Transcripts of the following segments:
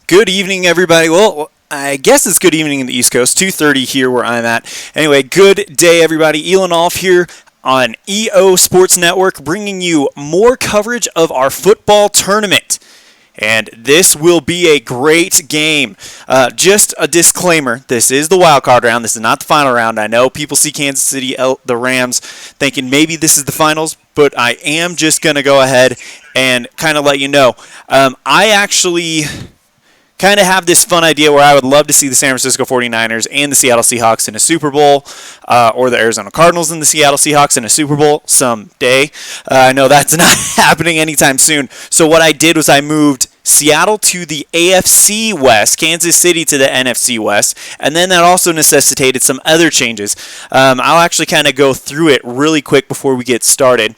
Good evening, everybody. Well, I guess it's good evening in the East Coast. 2:30 here where I'm at. Anyway, good day, everybody. Elon Off here on EO Sports Network, bringing you more coverage of our football tournament. And this will be a great game. Just a disclaimer, this is the wild card round. This is not the final round. I know people see Kansas City, the Rams, thinking maybe this is the finals, but I am just going to go ahead and kind of let you know. I actually kind of have this fun idea where I would love to see the San Francisco 49ers and the Seattle Seahawks in a Super Bowl, or the Arizona Cardinals and the Seattle Seahawks in a Super Bowl someday. I know that's not happening anytime soon. So what I did was I moved Seattle to the AFC West, Kansas City to the NFC West, and then that also necessitated some other changes. I'll actually kind of go through it really quick before we get started.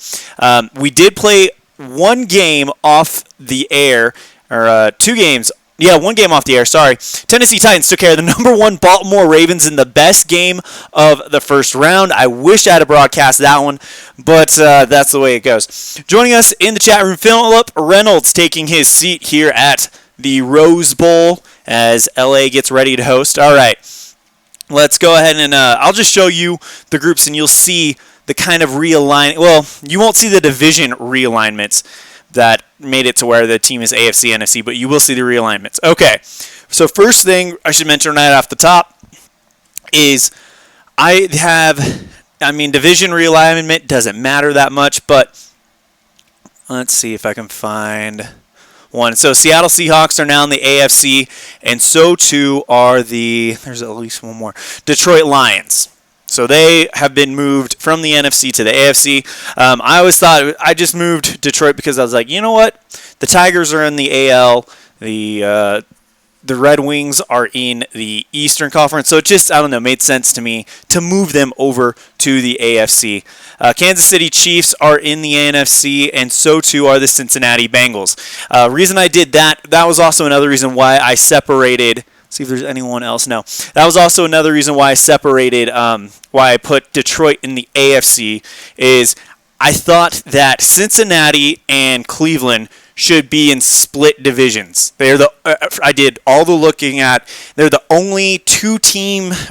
We did play one game off the air, or two games. Yeah, one game off the air, sorry. Tennessee Titans took care of the number one Baltimore Ravens in the best game of the first round. I wish I had broadcast that one, but that's the way it goes. Joining us in the chat room, Philip Reynolds taking his seat here at the Rose Bowl as LA gets ready to host. All right, let's go ahead and I'll just show you the groups and you'll see the kind of realignment. Well, you won't see the division realignments that made it to where the team is AFC, NFC, but you will see the realignments. Okay, so first thing I should mention right off the top is division realignment doesn't matter that much, but let's see if I can find one. So Seattle Seahawks are now in the AFC, and so too are there's at least one more, Detroit Lions. So they have been moved from the NFC to the AFC. I always thought I just moved Detroit because I was like, you know what? The Tigers are in the AL. The Red Wings are in the Eastern Conference. So it just, I don't know, made sense to me to move them over to the AFC. Kansas City Chiefs are in the NFC, and so too are the Cincinnati Bengals. Reason I did that was also another reason why I separated. See if there's anyone else. No. That was also another reason why I separated, why I put Detroit in the AFC, is I thought that Cincinnati and Cleveland should be in split divisions. I did all the looking at, they're the only two teams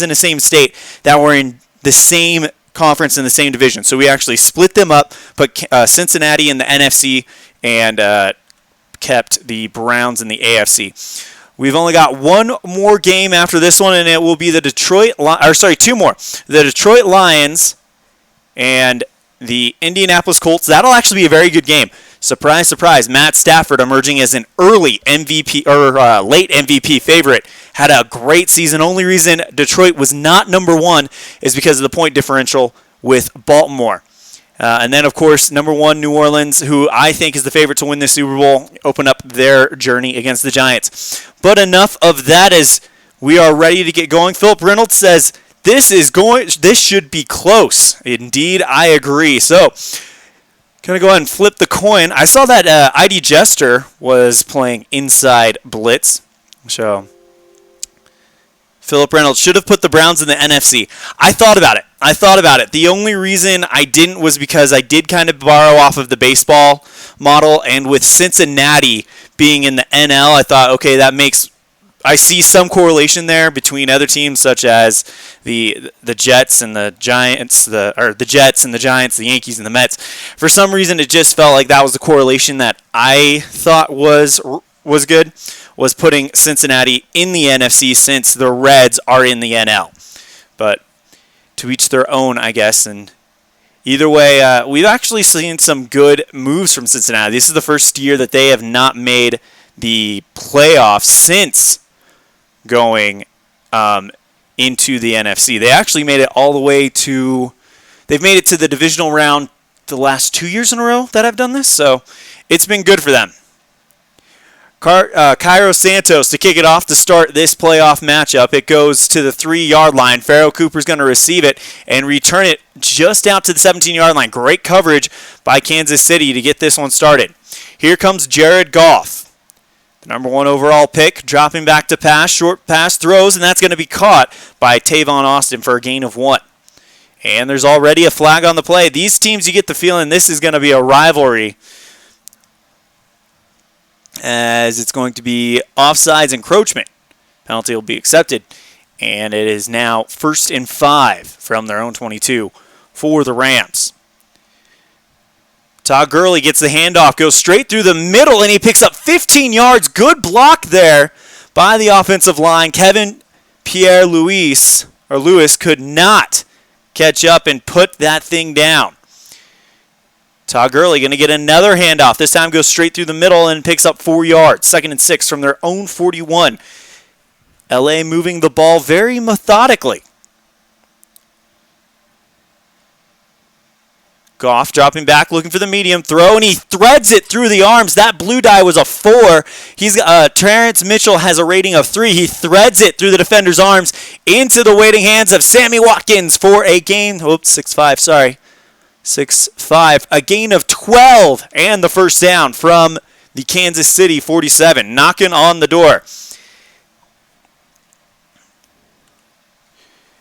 in the same state that were in the same conference in the same division. So we actually split them up, put Cincinnati in the NFC, and kept the Browns in the AFC. We've only got one more game after this one, and it will be the two more. The Detroit Lions and the Indianapolis Colts. That'll actually be a very good game. Surprise, surprise. Matt Stafford emerging as an early MVP or late MVP favorite. Had a great season. Only reason Detroit was not number one is because of the point differential with Baltimore. And then, of course, number one, New Orleans, who I think is the favorite to win the Super Bowl, open up their journey against the Giants. But enough of that as we are ready to get going. Philip Reynolds says, this should be close. Indeed, I agree. So, going to go ahead and flip the coin. I saw that ID Jester was playing Inside Blitz. So, Philip Reynolds should have put the Browns in the NFC. I thought about it. The only reason I didn't was because I did kind of borrow off of the baseball model, and with Cincinnati being in the NL, I thought, okay, I see some correlation there between other teams such as the Jets and the Giants, the Jets and the Giants, the Yankees and the Mets. For some reason, it just felt like that was the correlation that I thought was good, was putting Cincinnati in the NFC since the Reds are in the NL. But to each their own, I guess. And either way, we've actually seen some good moves from Cincinnati. This is the first year that they have not made the playoffs since going into the NFC. They actually made it all the way to... They've made it to the divisional round the last 2 years in a row that I've done this, so it's been good for them. Cairo Santos to kick it off to start this playoff matchup. It goes to the 3-yard line. Pharaoh Cooper's going to receive it and return it just out to the 17-yard line. Great coverage by Kansas City to get this one started. Here comes Jared Goff, the number 1 overall pick, dropping back to pass. Short pass throws, and that's going to be caught by Tavon Austin for a gain of 1. And there's already a flag on the play. These teams, you get the feeling this is going to be a rivalry. as it's going to be offsides encroachment. Penalty will be accepted. And it is now 1st and 5 from their own 22 for the Rams. Todd Gurley gets the handoff, goes straight through the middle, and he picks up 15 yards. Good block there by the offensive line. Kevin Lewis could not catch up and put that thing down. Todd Gurley going to get another handoff. This time goes straight through the middle and picks up 4 yards. 2nd and 6 from their own 41. LA moving the ball very methodically. Goff dropping back, looking for the medium throw, and he threads it through the arms. That blue die was a 4. Terrence Mitchell has a rating of 3. He threads it through the defender's arms into the waiting hands of Sammy Watkins for a gain. 6-5, sorry. 6-5. A gain of 12 and the first down from the Kansas City 47. Knocking on the door.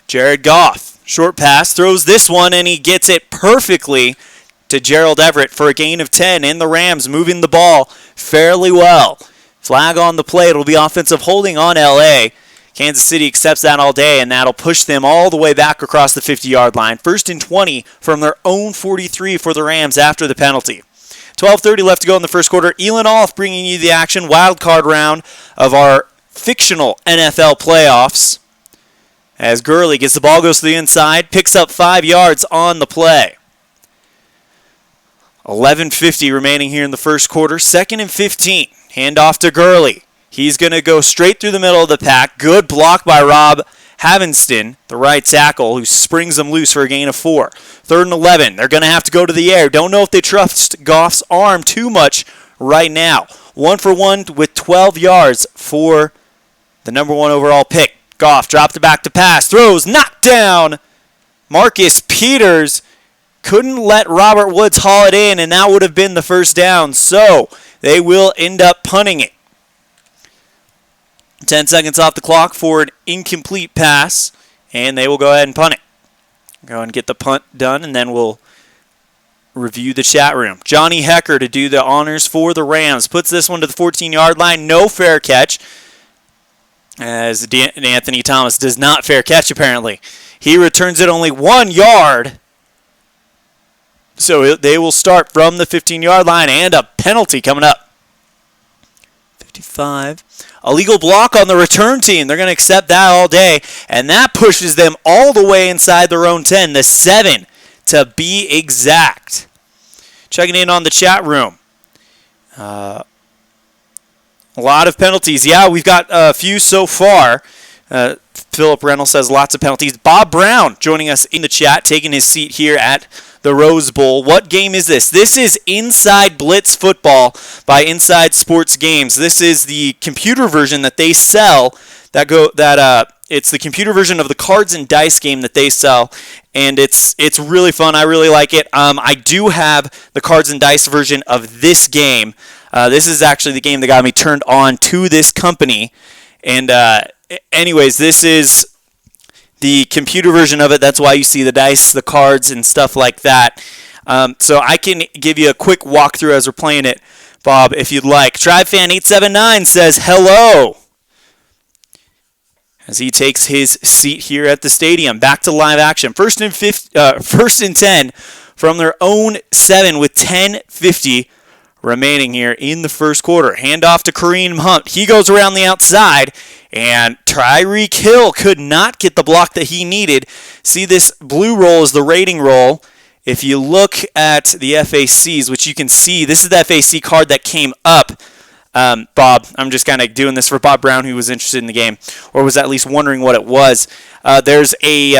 Jared Goff, short pass, throws this one, and he gets it perfectly to Gerald Everett for a gain of 10, and the Rams moving the ball fairly well. Flag on the play. It'll be offensive holding on LA. Kansas City accepts that all day, and that'll push them all the way back across the 50-yard line. 1st and 20 from their own 43 for the Rams after the penalty. 12:30 left to go in the first quarter. Elon Off bringing you the action, wild card round of our fictional NFL playoffs. As Gurley gets the ball, goes to the inside, picks up 5 yards on the play. 11:50 remaining here in the first quarter. 2nd and 15. Handoff to Gurley. He's going to go straight through the middle of the pack. Good block by Rob Havinston, the right tackle, who springs them loose for a gain of 4. 3rd and 11. They're going to have to go to the air. Don't know if they trust Goff's arm too much right now. 1 for 1 with 12 yards for the number 1 overall pick. Goff dropped it back to pass, throws, knocked down. Marcus Peters couldn't let Robert Woods haul it in, and that would have been the first down. So they will end up punting it. 10 seconds off the clock for an incomplete pass, and they will go ahead and punt it. Go and get the punt done, and then we'll review the chat room. Johnny Hecker to do the honors for the Rams. Puts this one to the 14-yard line. No fair catch, as Anthony Thomas does not fair catch, apparently. He returns it only 1 yard. So they will start from the 15-yard line, and a penalty coming up. 55. A legal block on the return team. They're going to accept that all day, and that pushes them all the way inside their own 10, the 7 to be exact. Checking in on the chat room. A lot of penalties. Yeah, we've got a few so far. Philip Reynolds says lots of penalties. Bob Brown joining us in the chat, taking his seat here at the Rose Bowl. What game is this? This is Inside Blitz Football by Inside Sports Games. This is the computer version that they sell. It's the computer version of the cards and dice game that they sell, and it's really fun. I really like it. I do have the cards and dice version of this game. This is actually the game that got me turned on to this company. And anyways, this is the computer version of it. That's why you see the dice, the cards, and stuff like that. So I can give you a quick walkthrough as we're playing it, Bob, if you'd like. TribeFan879 says hello as he takes his seat here at the stadium. Back to live action. First and 10 from their own 7 with 10:50 remaining here in the first quarter. Handoff to Kareem Hunt. He goes around the outside, and Tyreek Hill could not get the block that he needed. See, this blue roll is the rating roll. If you look at the FACs, which you can see, this is the FAC card that came up. Bob, I'm just kind of doing this for Bob Brown, who was interested in the game, or was at least wondering what it was. There's a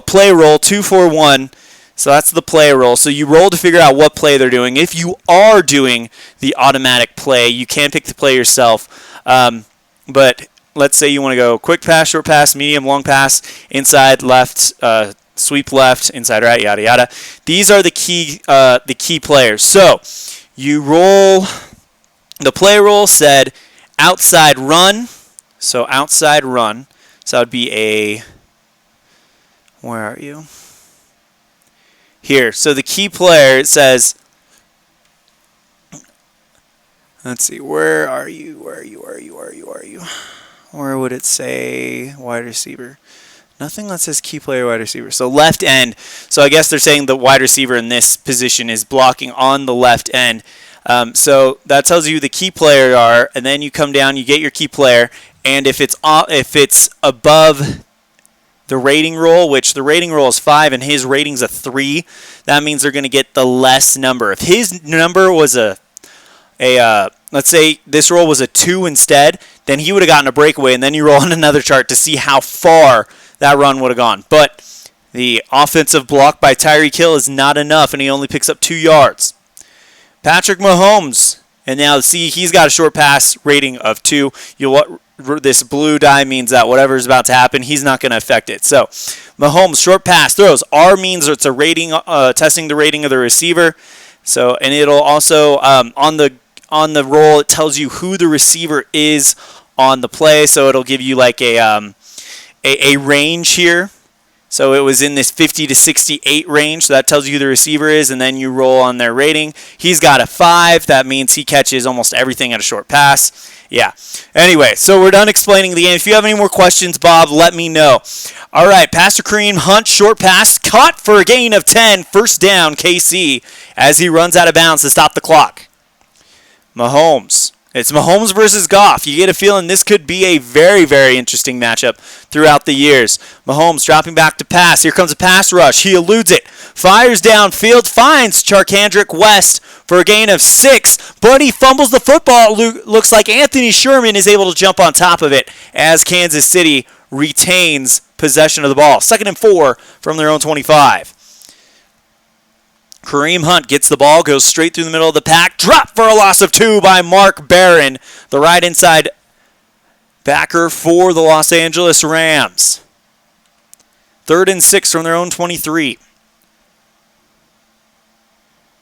play roll, 2-4-1. So that's the play roll. So you roll to figure out what play they're doing. If you are doing the automatic play, you can pick the play yourself. But let's say you want to go quick pass, short pass, medium, long pass, inside, left, sweep left, inside, right, yada, yada. These are the key players. So you roll, the play roll said outside run. So outside run. So that would be a, where are you? Here. So the key player, it says, Let's see. Where are you? Where are you? Where are you? Where are you? Where are you? Where would it say wide receiver? Nothing that says key player wide receiver. So left end. So I guess they're saying the wide receiver in this position is blocking on the left end. So that tells you the key player are, and then you come down, you get your key player, and if it's above the rating roll, which the rating roll is 5 and his rating's a 3, that means they're going to get the less number. If his number was let's say this roll was a 2 instead, then he would have gotten a breakaway, and then you roll on another chart to see how far that run would have gone. But the offensive block by Tyreek Hill is not enough, and he only picks up 2 yards. Patrick Mahomes, and now see he's got a short pass rating of 2. This blue die means that whatever is about to happen, he's not going to affect it. So Mahomes, short pass throws. R means it's a rating, testing the rating of the receiver. So, and it'll also on the roll, it tells you who the receiver is on the play. So it'll give you like a range here. So it was in this 50 to 68 range. So that tells you who the receiver is, and then you roll on their rating. He's got a 5. That means he catches almost everything at a short pass. Yeah. Anyway, so we're done explaining the game. If you have any more questions, Bob, let me know. All right, Pastor Kareem Hunt, short pass, caught for a gain of 10. First down, KC, as he runs out of bounds to stop the clock. Mahomes. It's Mahomes versus Goff. You get a feeling this could be a very, very interesting matchup throughout the years. Mahomes dropping back to pass. Here comes a pass rush. He eludes it. Fires downfield. Finds Charkandrick West for a gain of 6. But he fumbles the football. Looks like Anthony Sherman is able to jump on top of it as Kansas City retains possession of the ball. 2nd and 4 from their own 25. Kareem Hunt gets the ball, goes straight through the middle of the pack. Dropped for a loss of 2 by Mark Barron, the right inside backer for the Los Angeles Rams. 3rd and 6 from their own 23.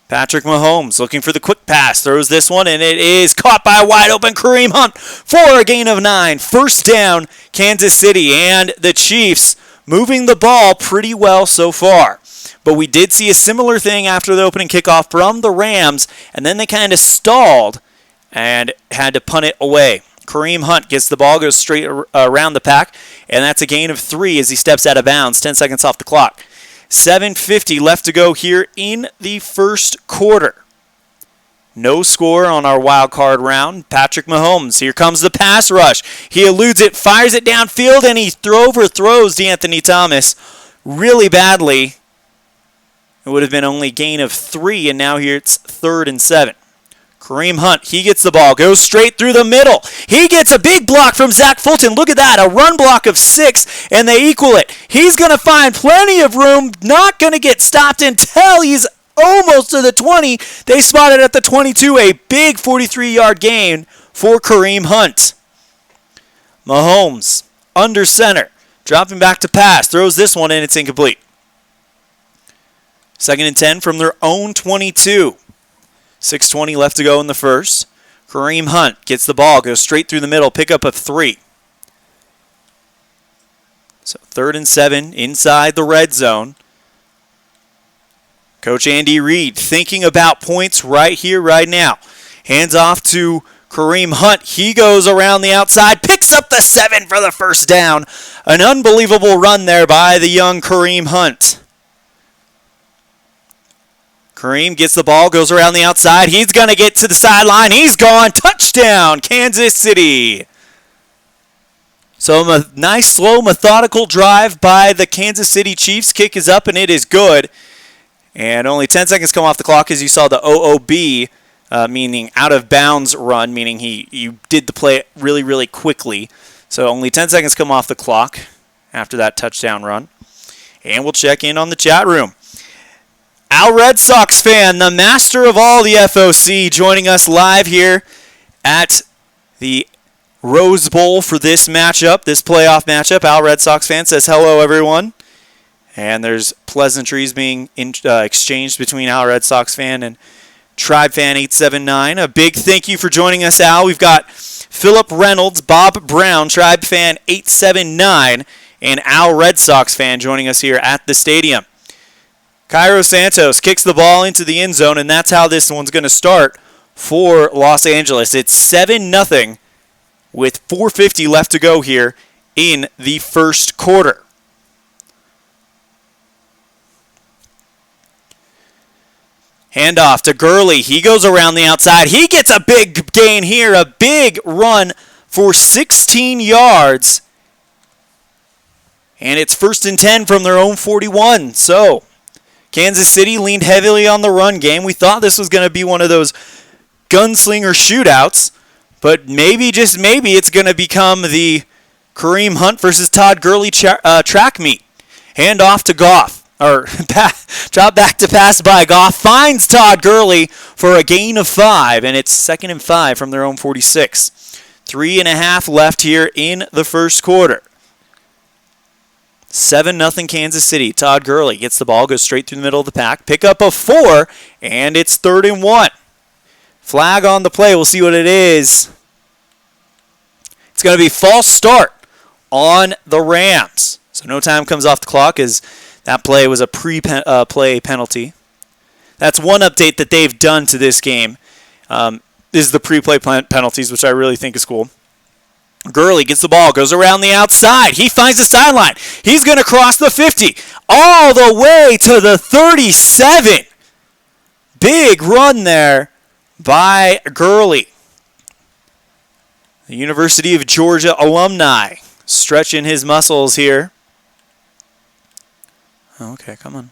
Patrick Mahomes looking for the quick pass. Throws this one, and it is caught by a wide open Kareem Hunt for a gain of 9. First down, Kansas City, and the Chiefs moving the ball pretty well so far. But we did see a similar thing after the opening kickoff from the Rams, and then they kind of stalled and had to punt it away. Kareem Hunt gets the ball, goes straight around the pack, and that's a gain of 3 as he steps out of bounds, 10 seconds off the clock. 7:50 left to go here in the first quarter. No score on our wild card round. Patrick Mahomes, here comes the pass rush. He eludes it, fires it downfield, and he overthrows DeAnthony Thomas really badly. It would have been only a gain of 3, and now here it's 3rd and 7. Kareem Hunt, he gets the ball, goes straight through the middle. He gets a big block from Zach Fulton. Look at that, a run block of 6, and they equal it. He's going to find plenty of room, not going to get stopped until he's almost to the 20. They spotted at the 22, a big 43-yard gain for Kareem Hunt. Mahomes, under center, dropping back to pass, throws this one in, it's incomplete. 2nd and 10 from their own 22. 6:20 left to go in the first. Kareem Hunt gets the ball, goes straight through the middle, pickup of 3. So 3rd and 7 inside the red zone. Coach Andy Reid thinking about points right here, right now. Hands off to Kareem Hunt. He goes around the outside, picks up the 7 for the first down. An unbelievable run there by the young Kareem Hunt. Kareem gets the ball, goes around the outside. He's going to get to the sideline. He's gone. Touchdown, Kansas City. So a nice, slow, methodical drive by the Kansas City Chiefs. Kick is up, and it is good. And only 10 seconds come off the clock as you saw the OOB, meaning out of bounds run, meaning you did the play really, really quickly. So only 10 seconds come off the clock after that touchdown run. And we'll check in on the chat room. Al Red Sox fan, the master of all the FOC, joining us live here at the Rose Bowl for this matchup, this playoff matchup. Al Red Sox fan says, hello, everyone. And there's pleasantries being exchanged between Al Red Sox fan and Tribe Fan 879. A big thank you for joining us, Al. We've got Philip Reynolds, Bob Brown, Tribe Fan 879, and Al Red Sox fan joining us here at the stadium. Cairo Santos kicks the ball into the end zone, and that's how this one's going to start for Los Angeles. It's 7-0 with 4:50 left to go here in the first quarter. Handoff to Gurley. He goes around the outside. He gets a big gain here, a big run for 16 yards. And it's 1st and 10 from their own 41. So, Kansas City leaned heavily on the run game. We thought this was going to be one of those gunslinger shootouts, but maybe, just maybe, it's going to become the Kareem Hunt versus Todd Gurley track meet. Handoff to Goff. Or drop back to pass by Goff. Finds Todd Gurley for a gain of 5, and it's 2nd and 5 from their own 46. 3.5 left here in the first quarter. 7-0 Kansas City. Todd Gurley gets the ball, goes straight through the middle of the pack. Pick up a 4, and it's 3rd and 1. Flag on the play. We'll see what it is. It's going to be false start on the Rams. So no time comes off the clock as that play was a pre-play penalty. That's one update that they've done to this game, is the pre-play penalties, which I really think is cool. Gurley gets the ball, goes around the outside. He finds the sideline. He's going to cross the 50, all the way to the 37. Big run there by Gurley. The University of Georgia alumni stretching his muscles here. Okay, come on.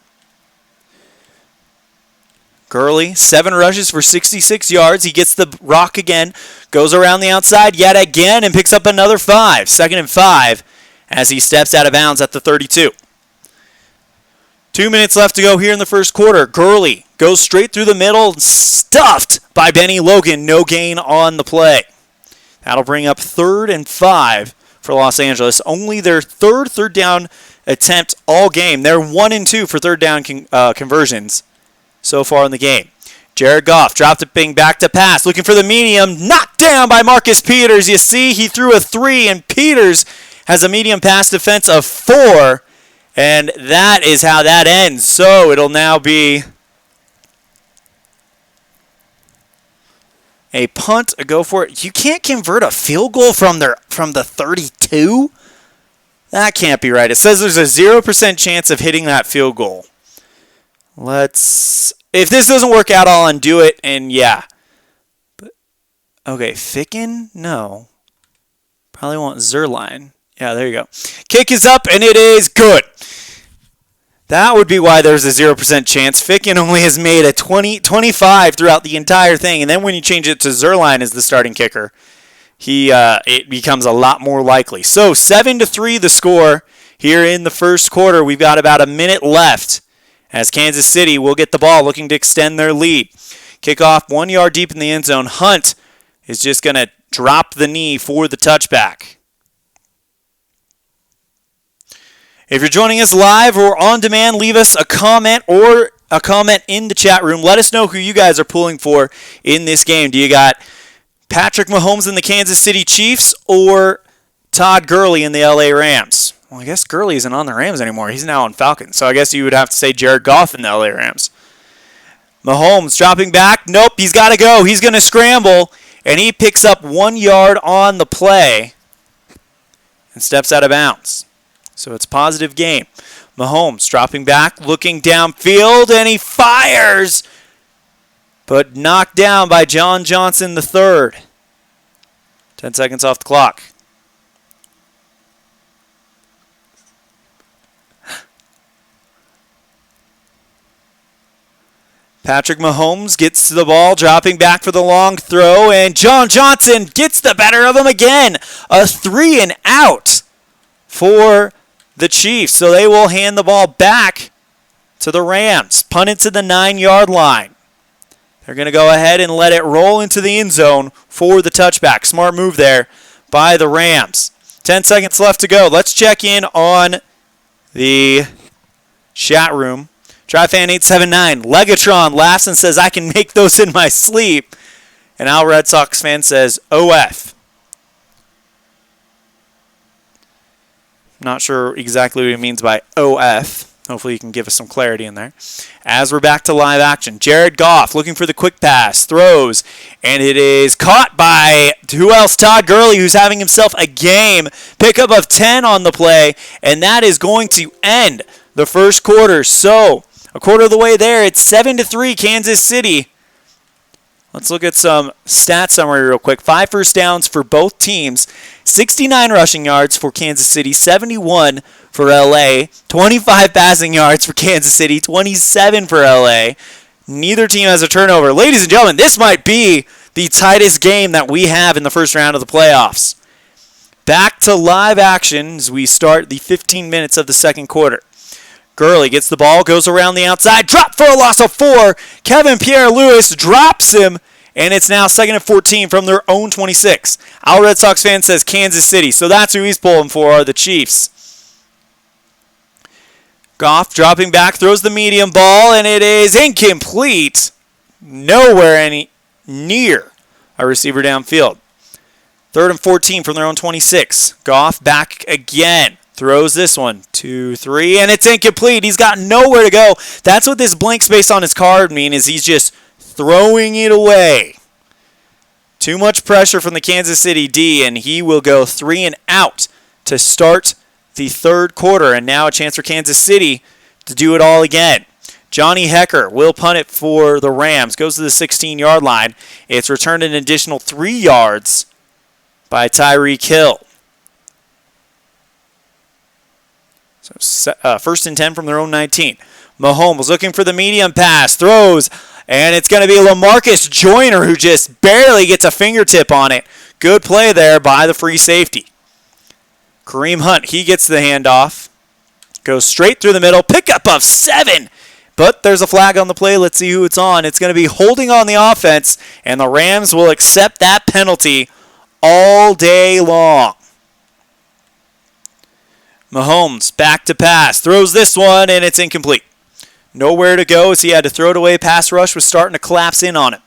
Gurley, 7 rushes for 66 yards. He gets the rock again, goes around the outside yet again, and picks up another 5. 2nd and 5 as he steps out of bounds at the 32. 2 minutes left to go here in the first quarter. Gurley goes straight through the middle, stuffed by Benny Logan. No gain on the play. That'll bring up 3rd and 5 for Los Angeles. Only their third down attempt all game. They're 1 and 2 for third down conversions so far in the game. Jared Goff dropped it back to pass, looking for the medium, knocked down by Marcus Peters. You see, he threw a 3, and Peters has a medium pass defense of 4, and that is how that ends. So it'll now be a punt, a go for it. You can't convert a field goal from the 32? That can't be right. It says there's a 0% chance of hitting that field goal. If this doesn't work out, I'll undo it, and yeah. But, okay, Ficken? No. Probably want Zerline. Yeah, there you go. Kick is up, and it is good. That would be why there's a 0% chance. Ficken only has made a 25 throughout the entire thing, and then when you change it to Zerline as the starting kicker, it becomes a lot more likely. So 7-3 the score here in the first quarter. We've got about a minute left as Kansas City will get the ball looking to extend their lead. Kickoff 1 yard deep in the end zone. Hunt is just going to drop the knee for the touchback. If you're joining us live or on demand, leave us a comment or a comment in the chat room. Let us know who you guys are pulling for in this game. Do you got Patrick Mahomes and the Kansas City Chiefs or Todd Gurley and the LA Rams? Well, I guess Gurley isn't on the Rams anymore. He's now on Falcons. So I guess you would have to say Jared Goff and the LA Rams. Mahomes dropping back. Nope, he's got to go. He's going to scramble, and he picks up 1 yard on the play and steps out of bounds. So it's a positive game. Mahomes dropping back, looking downfield, and he fires, but knocked down by John Johnson III. 10 seconds off the clock. Patrick Mahomes gets to the ball, dropping back for the long throw, and John Johnson gets the better of him again. A 3 and out for the Chiefs. So they will hand the ball back to the Rams. Punt it to the 9-yard line. They're going to go ahead and let it roll into the end zone for the touchback. Smart move there by the Rams. 10 seconds left to go. Let's check in on the chat room. TryFan879, Legatron laughs and says, I can make those in my sleep. And Al Red Sox fan says, OF. Not sure exactly what he means by OF. Hopefully you can give us some clarity in there. As we're back to live action, Jared Goff looking for the quick pass, throws, and it is caught by, who else? Todd Gurley, who's having himself a game. Pickup of 10 on the play, and that is going to end the first quarter. So, a quarter of the way there, it's 7-3 Kansas City. Let's look at some stat summary real quick. 5 first downs for both teams, 69 rushing yards for Kansas City, 71 for LA, 25 passing yards for Kansas City, 27 for LA. Neither team has a turnover. Ladies and gentlemen, this might be the tightest game that we have in the first round of the playoffs. Back to live action as we start the 15 minutes of the second quarter. Gurley gets the ball, goes around the outside, drop for a loss of 4. Kevin Pierre-Louis drops him, and it's now 2nd and 14 from their own 26. Our Red Sox fan says Kansas City, so that's who he's pulling for, are the Chiefs. Goff dropping back, throws the medium ball, and it is incomplete. Nowhere near a receiver downfield. 3rd and 14 from their own 26. Goff back again. Throws this one, 2-3, and it's incomplete. He's got nowhere to go. That's what this blank space on his card means, is he's just throwing it away. Too much pressure from the Kansas City D, and he will go 3 and out to start the third quarter. And now a chance for Kansas City to do it all again. Johnny Hecker will punt it for the Rams. Goes to the 16-yard line. It's returned an additional 3 yards by Tyreek Hill. So 1st and 10 from their own 19. Mahomes looking for the medium pass, throws, and it's going to be LaMarcus Joyner who just barely gets a fingertip on it. Good play there by the free safety. Kareem Hunt, he gets the handoff. Goes straight through the middle, pickup of 7. But there's a flag on the play. Let's see who it's on. It's going to be holding on the offense, and the Rams will accept that penalty all day long. Mahomes back to pass, throws this one, and it's incomplete. Nowhere to go as he had to throw it away. Pass rush was starting to collapse in on him.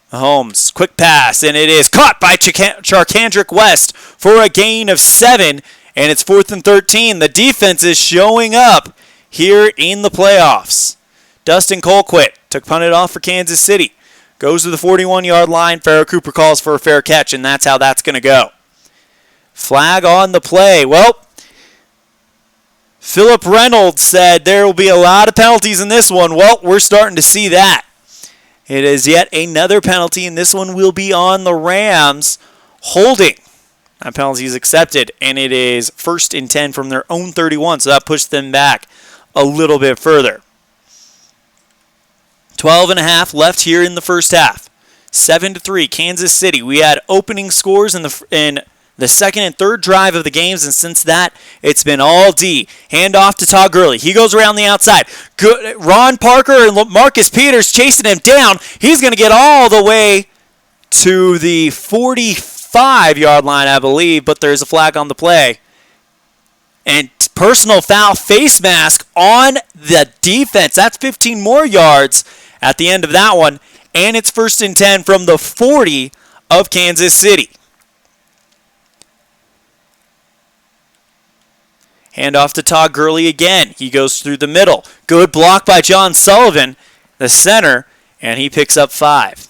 Mahomes, quick pass, and it is caught by Charkandrick West for a gain of 7, and it's 4th and 13. The defense is showing up here in the playoffs. Dustin Colquitt took punted off for Kansas City. Goes to the 41-yard line. Farrah Cooper calls for a fair catch, and that's how that's going to go. Flag on the play. Well, Philip Reynolds said there will be a lot of penalties in this one. Well, we're starting to see that. It is yet another penalty, and this one will be on the Rams holding. That penalty is accepted, and it is 1st and 10 from their own 31, so that pushed them back a little bit further. 12.5 left here in the first half. 7-3, Kansas City. We had opening scores in the second and third drive of the games, and since that, it's been all D. Hand off to Todd Gurley. He goes around the outside. Good. Ron Parker and Marcus Peters chasing him down. He's going to get all the way to the 45-yard line, I believe, but there's a flag on the play. And personal foul, face mask on the defense. That's 15 more yards at the end of that one, and it's 1st and 10 from the 40 of Kansas City. Hand off to Todd Gurley again. He goes through the middle. Good block by John Sullivan, the center, and he picks up 5.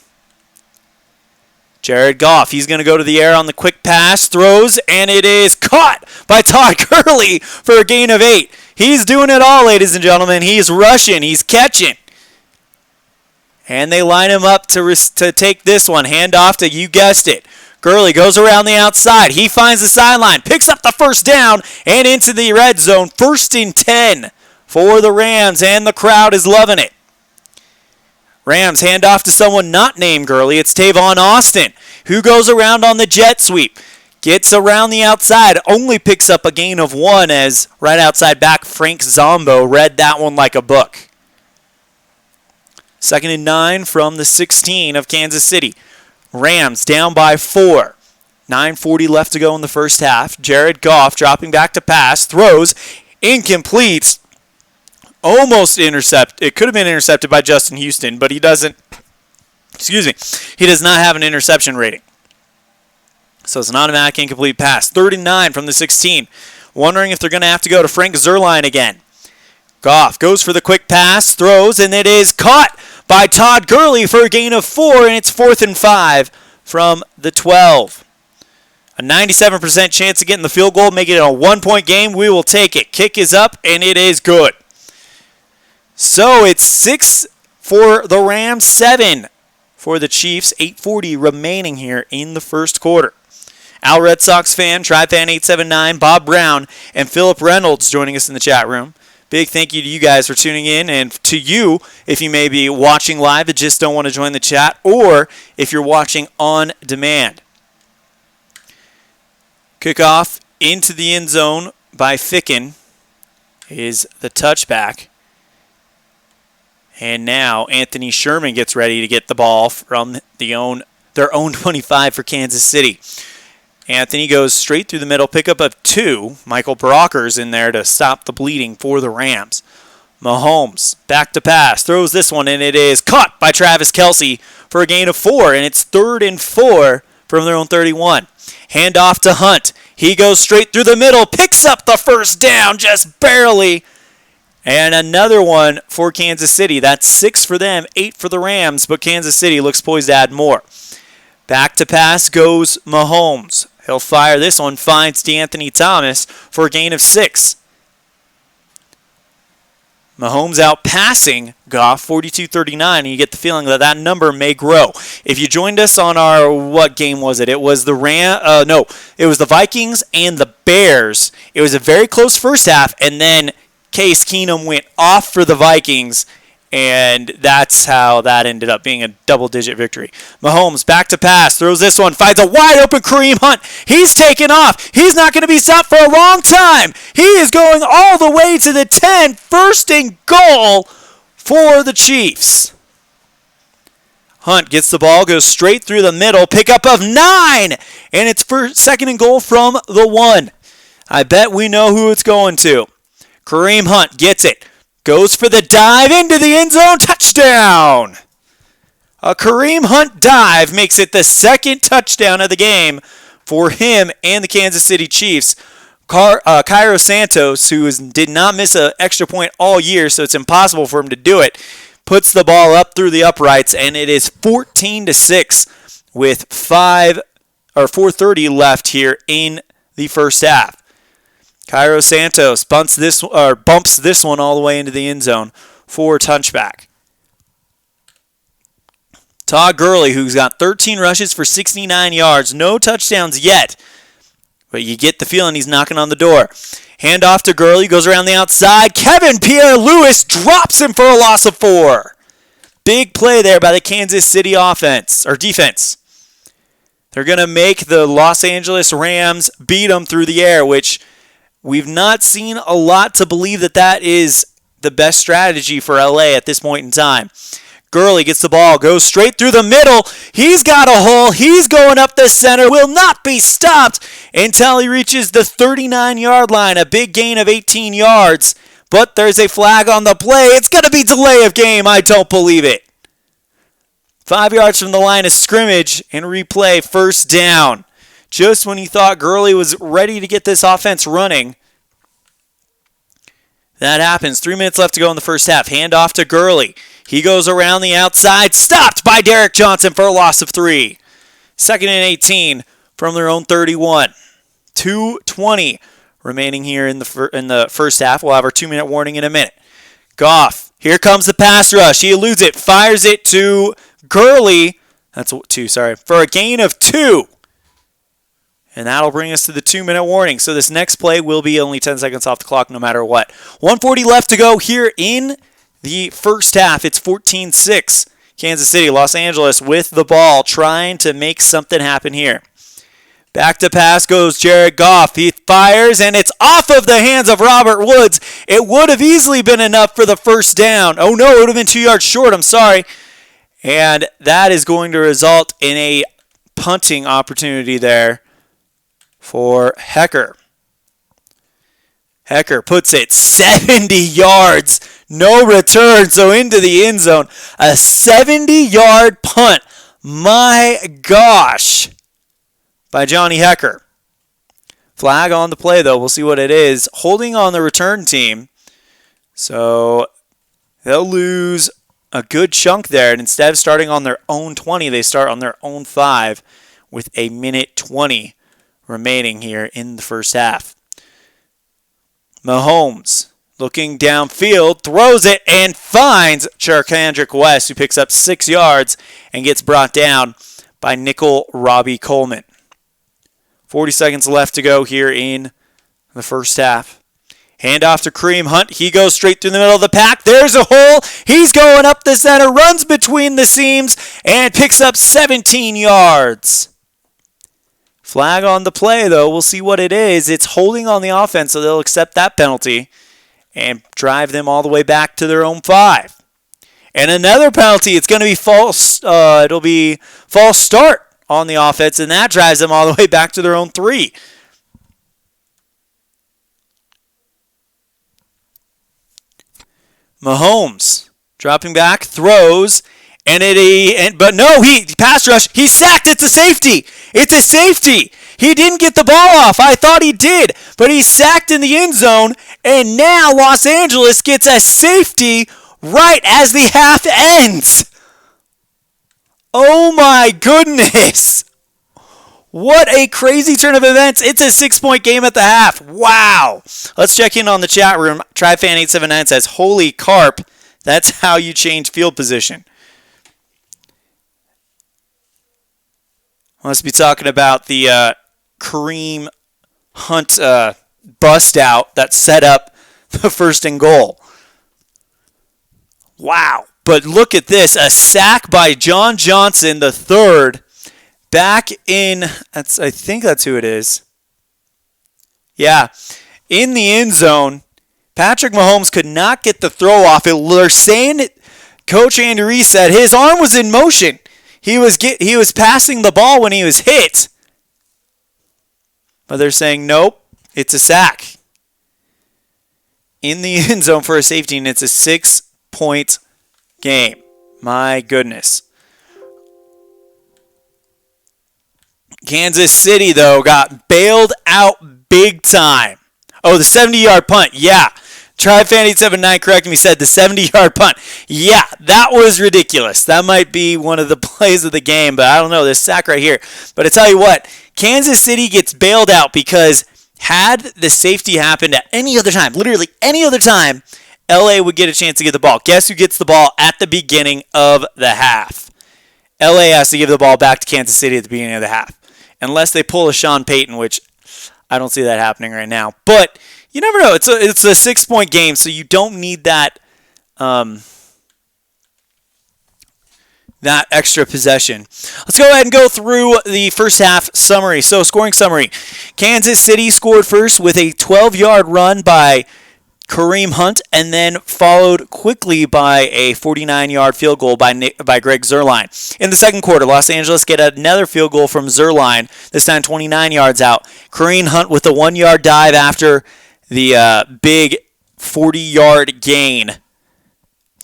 Jared Goff, he's going to go to the air on the quick pass, throws, and it is caught by Todd Gurley for a gain of 8. He's doing it all, ladies and gentlemen. He's rushing. He's catching. And they line him up to take this one. Hand off to, you guessed it, Gurley goes around the outside. He finds the sideline, picks up the first down, and into the red zone. 1st and 10 for the Rams, and the crowd is loving it. Rams hand off to someone not named Gurley. It's Tavon Austin, who goes around on the jet sweep. Gets around the outside, only picks up a gain of 1 as right outside back Frank Zombo read that one like a book. 2nd and 9 from the 16 of Kansas City. Rams down by 4. 9:40 left to go in the first half. Jared Goff dropping back to pass. Throws. Incomplete. Almost intercepted. It could have been intercepted by Justin Houston, but he doesn't. He does not have an interception rating. So it's an automatic incomplete pass. 3rd and 9 from the 16. Wondering if they're going to have to go to Frank Zerline again. Goff goes for the quick pass, throws, and it is caught by Todd Gurley for a gain of 4, and it's 4th and 5 from the 12. A 97% chance of getting the field goal, making it a 1-point game. We will take it. Kick is up, and it is good. So it's 6 for the Rams, 7 for the Chiefs. 8:40 remaining here in the first quarter. Al Red Sox fan, TriFan879, Bob Brown, and Philip Reynolds joining us in the chat room. Big thank you to you guys for tuning in, and to you if you may be watching live and just don't want to join the chat, or if you're watching on demand. Kickoff into the end zone by Fictional is the touchback. And now Anthony Sherman gets ready to get the ball from their own 25 for Kansas City. Anthony goes straight through the middle, pickup of 2. Michael Brocker's in there to stop the bleeding for the Rams. Mahomes, back to pass, throws this one, and it is caught by Travis Kelce for a gain of 4, and it's 3rd and 4 from their own 31. Hand off to Hunt. He goes straight through the middle, picks up the first down just barely, and another one for Kansas City. That's 6 for them, 8 for the Rams, but Kansas City looks poised to add more. Back to pass goes Mahomes. He'll fire this one, finds DeAnthony Thomas for a gain of 6. Mahomes out passing Goff 42-39, and you get the feeling that that number may grow. If you joined us on our, what game was it? It was the it was the Vikings and the Bears. It was a very close first half, and then Case Keenum went off for the Vikings, and that's how that ended up being a double-digit victory. Mahomes back to pass, throws this one, finds a wide-open Kareem Hunt. He's taken off. He's not going to be stopped for a long time. He is going all the way to the 10, 1st and goal for the Chiefs. Hunt gets the ball, goes straight through the middle, pickup of 9, and it's for 2nd and goal from the 1. I bet we know who it's going to. Kareem Hunt gets it. Goes for the dive into the end zone. Touchdown! A Kareem Hunt dive makes it the 2nd touchdown of the game for him and the Kansas City Chiefs. Cairo Santos, who did not miss an extra point all year, so it's impossible for him to do it, puts the ball up through the uprights, and it is 14-6 with 4:30 left here in the first half. Cairo Santos bumps this one all the way into the end zone for a touchback. Todd Gurley, who's got 13 rushes for 69 yards, no touchdowns yet, but you get the feeling he's knocking on the door. Hand off to Gurley, goes around the outside. Kevin Pierre-Louis drops him for a loss of 4. Big play there by the Kansas City defense. They're going to make the Los Angeles Rams beat them through the air, which we've not seen a lot to believe that is the best strategy for LA at this point in time. Gurley gets the ball, goes straight through the middle. He's got a hole. He's going up the center. Will not be stopped until he reaches the 39-yard line. A big gain of 18 yards. But there's a flag on the play. It's going to be delay of game. I don't believe it. 5 yards from the line of scrimmage and replay, 1st down. Just when he thought Gurley was ready to get this offense running, that happens. 3 minutes left to go in the first half. Hand off to Gurley. He goes around the outside. Stopped by Derek Johnson for a loss of 3. 2nd and 18 from their own 31. 2:20 remaining here in the first half. We'll have our 2-minute warning in a minute. Goff. Here comes the pass rush. He eludes it. Fires it to Gurley. That's 2, sorry. For a gain of 2. And that'll bring us to the 2-minute warning. So this next play will be only 10 seconds off the clock no matter what. 1:40 left to go here in the first half. It's 14-6. Kansas City, Los Angeles with the ball, trying to make something happen here. Back to pass goes Jared Goff. He fires, and it's off of the hands of Robert Woods. It would have easily been enough for the 1st down. Oh, no, it would have been 2 yards short. I'm sorry. And that is going to result in a punting opportunity there for Hecker. Hecker puts it 70 yards, no return, so into the end zone. A 70-yard punt. My gosh. By Johnny Hecker. Flag on the play, though. We'll see what it is. Holding on the return team. So they'll lose a good chunk there. And instead of starting on their own 20, they start on their own 5 with a minute 20 remaining here in the first half. Mahomes looking downfield, throws it, and finds Charkandrick West, who picks up 6 yards and gets brought down by nickel Robbie Coleman. 40 seconds left to go here in the first half. Handoff to Kareem Hunt. He goes straight through the middle of the pack. There's a hole. He's going up the center, runs between the seams, and picks up 17 yards. Flag on the play, though. We'll see what it is. It's holding on the offense, so they'll accept that penalty and drive them all the way back to their own 5. And another penalty. It's going to be false. It'll be false start on the offense, and that drives them all the way back to their own 3. Mahomes dropping back, throws, but no, he pass rush. He's sacked. It's a safety. It's a safety. He didn't get the ball off. I thought he did, but he's sacked in the end zone, and now Los Angeles gets a safety right as the half ends. Oh my goodness. What a crazy turn of events. It's a 6-point game at the half. Wow. Let's check in on the chat room. TriFan879 says, holy carp, that's how you change field position. Must be talking about the Kareem Hunt bust out that set up the 1st and goal. Wow. But look at this. A sack by John Johnson, the 3rd. Back in, I think that's who it is. Yeah, in the end zone, Patrick Mahomes could not get the throw off. They're saying Coach Andy Reid said his arm was in motion. He was passing the ball when he was hit. But they're saying, nope, it's a sack. In the end zone for a safety, and it's a 6-point game. My goodness. Kansas City, though, got bailed out big time. Oh, the 70-yard punt. Yeah. TriFan879 corrected me, said the 70-yard punt. Yeah, that was ridiculous. That might be one of the plays of the game, but I don't know. This sack right here. But I tell you what, Kansas City gets bailed out because had the safety happened at any other time, literally any other time, LA would get a chance to get the ball. Guess who gets the ball at the beginning of the half? LA has to give the ball back to Kansas City at the beginning of the half. Unless they pull a Sean Payton, which I don't see that happening right now. But you never know. It's a 6-point game, so you don't need that that extra possession. Let's go ahead and go through the first half summary. So, scoring summary. Kansas City scored first with a 12-yard run by Kareem Hunt, and then followed quickly by a 49-yard field goal by Greg Zuerlein. In the second quarter, Los Angeles get another field goal from Zuerlein, this time 29 yards out. Kareem Hunt with a 1-yard dive after the big 40-yard gain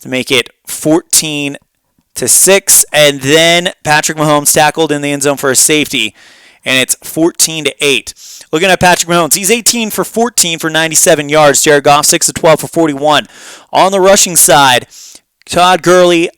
to make it 14-6, and then Patrick Mahomes tackled in the end zone for a safety, and it's 14-8. Looking at Patrick Mahomes, he's 18 for 14 for 97 yards. Jared Goff, 6 of 12 for 41. On the rushing side, Todd Gurley,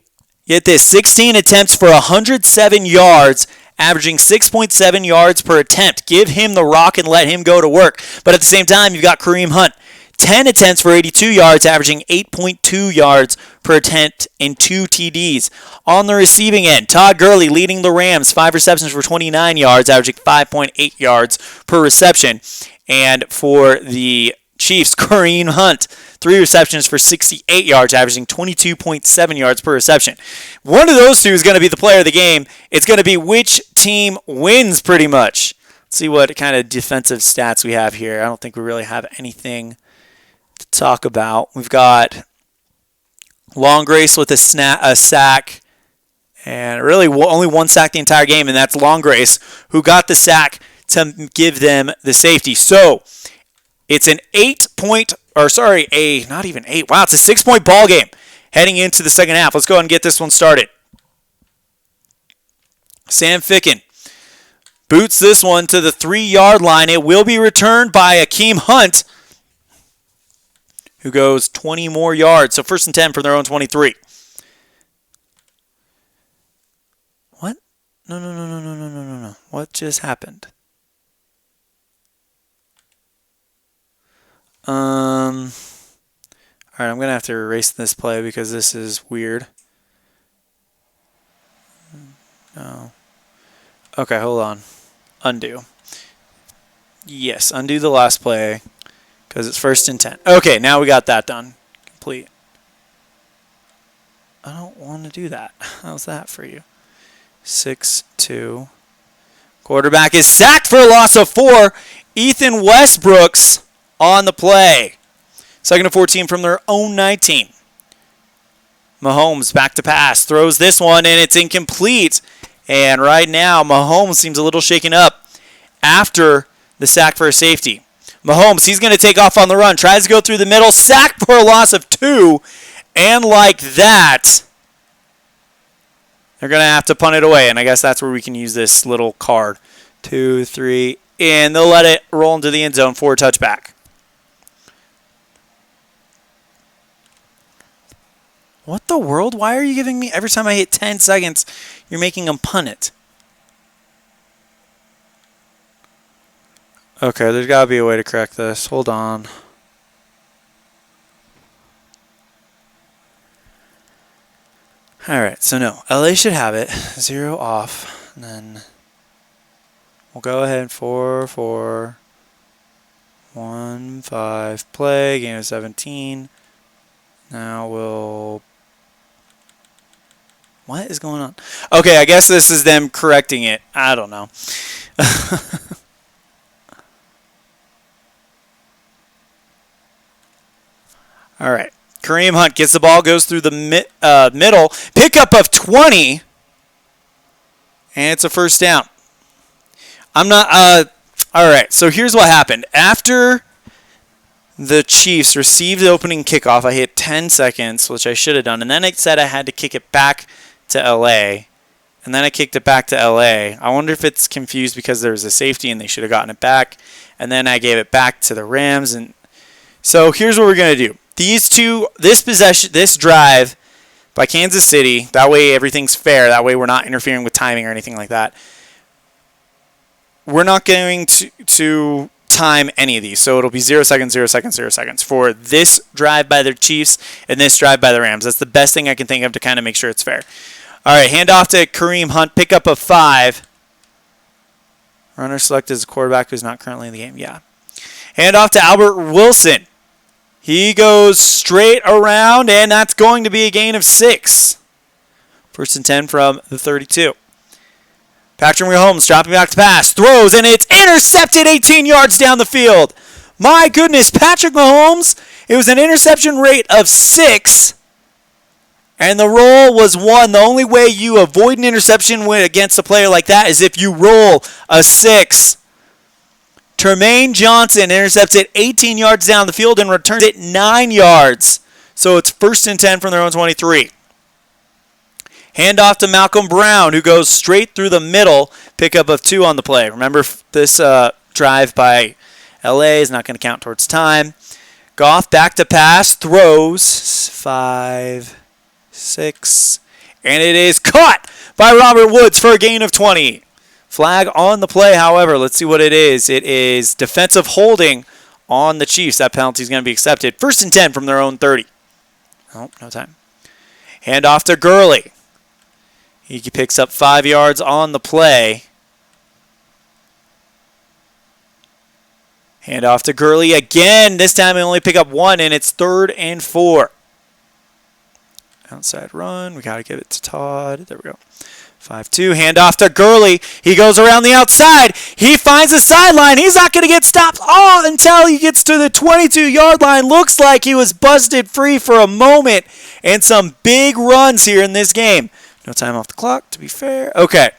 get this, 16 attempts for 107 yards, averaging 6.7 yards per attempt. Give him the rock and let him go to work. But at the same time, you've got Kareem Hunt, 10 attempts for 82 yards, averaging 8.2 yards per attempt and 2 TDs. On the receiving end, Todd Gurley leading the Rams, 5 receptions for 29 yards, averaging 5.8 yards per reception. And for the Chiefs, Kareem Hunt, 3 receptions for 68 yards, averaging 22.7 yards per reception. One of those two is going to be the player of the game. It's going to be which team wins, pretty much. Let's see what kind of defensive stats we have here. I don't think we really have anything to talk about. We've got Long Grace with a sack, and really only one sack the entire game, and that's Long Grace, who got the sack to give them the safety. So it's an 8-point, not even 8. Wow, it's a 6-point ball game heading into the second half. Let's go ahead and get this one started. Sam Ficken boots this one to the 3-yard line. It will be returned by Akeem Hunt, who goes 20 more yards. So 1st and 10 from their own 23. What? No. What just happened? All right, I'm going to have to erase this play because this is weird. No. Okay, hold on. Undo. Yes, undo the last play because it's 1st and 10. Okay, now we got that done. Complete. I don't want to do that. How's that for you? 6-2. Quarterback is sacked for a loss of 4. Ethan Westbrooks on the play. 2nd and 14 from their own 19. Mahomes back to pass. Throws this one, and it's incomplete. And right now, Mahomes seems a little shaken up after the sack for a safety. Mahomes, he's going to take off on the run. Tries to go through the middle. Sacked for a loss of 2. And like that, they're going to have to punt it away. And I guess that's where we can use this little card. 2, 3, and they'll let it roll into the end zone for a touchback. What the world? Why are you giving me, every time I hit 10 seconds, you're making them punt it? Okay, there's got to be a way to correct this. Hold on. Alright, so no. LA should have it. 0 off. And then we'll go ahead 4-4. 1-5. Play. Gain of 17. Now we'll... What is going on? Okay, I guess this is them correcting it. I don't know. All right. Kareem Hunt gets the ball, goes through the middle. Pickup of 20. And it's a 1st down. I'm not... all right, so here's what happened. After the Chiefs received the opening kickoff, I hit 10 seconds, which I should have done. And then it said I had to kick it back to LA, and then I kicked it back to LA. I wonder if it's confused because there was a safety and they should have gotten it back, and then I gave it back to the Rams. And so here's what we're going to do. This drive by Kansas City, that way everything's fair, that way we're not interfering with timing or anything like that. We're not going to time any of these, so it'll be 0 seconds, 0 seconds, 0 seconds for this drive by the Chiefs and this drive by the Rams. That's the best thing I can think of to kind of make sure it's fair. All right, handoff to Kareem Hunt, pickup of 5. Runner selected as a quarterback who's not currently in the game. Yeah. Handoff to Albert Wilson. He goes straight around, and that's going to be a gain of 6. 1st and 10 from the 32. Patrick Mahomes dropping back to pass, throws, and it's intercepted 18 yards down the field. My goodness, Patrick Mahomes, it was an interception rate of 6, and the roll was 1. The only way you avoid an interception against a player like that is if you roll a 6. Tremaine Johnson intercepts it 18 yards down the field and returns it 9 yards. So it's 1st and 10 from their own 23. Handoff to Malcolm Brown, who goes straight through the middle. Pickup of 2 on the play. Remember, this drive by LA is not going to count towards time. Goff back to pass, throws 5, 6, and it is caught by Robert Woods for a gain of 20. Flag on the play, however. Let's see what it is. It is defensive holding on the Chiefs. That penalty is going to be accepted. 1st and 10 from their own 30. Oh, no time. Handoff to Gurley. He picks up 5 yards on the play. Handoff to Gurley again. This time he only pick up 1, and it's 3rd and 4. Outside run. We got to give it to Todd. There we go. 5-2. Handoff to Gurley. He goes around the outside. He finds the sideline. He's not going to get stopped until he gets to the 22-yard line. Looks like he was busted free for a moment. And some big runs here in this game. No time off the clock, to be fair. Okay.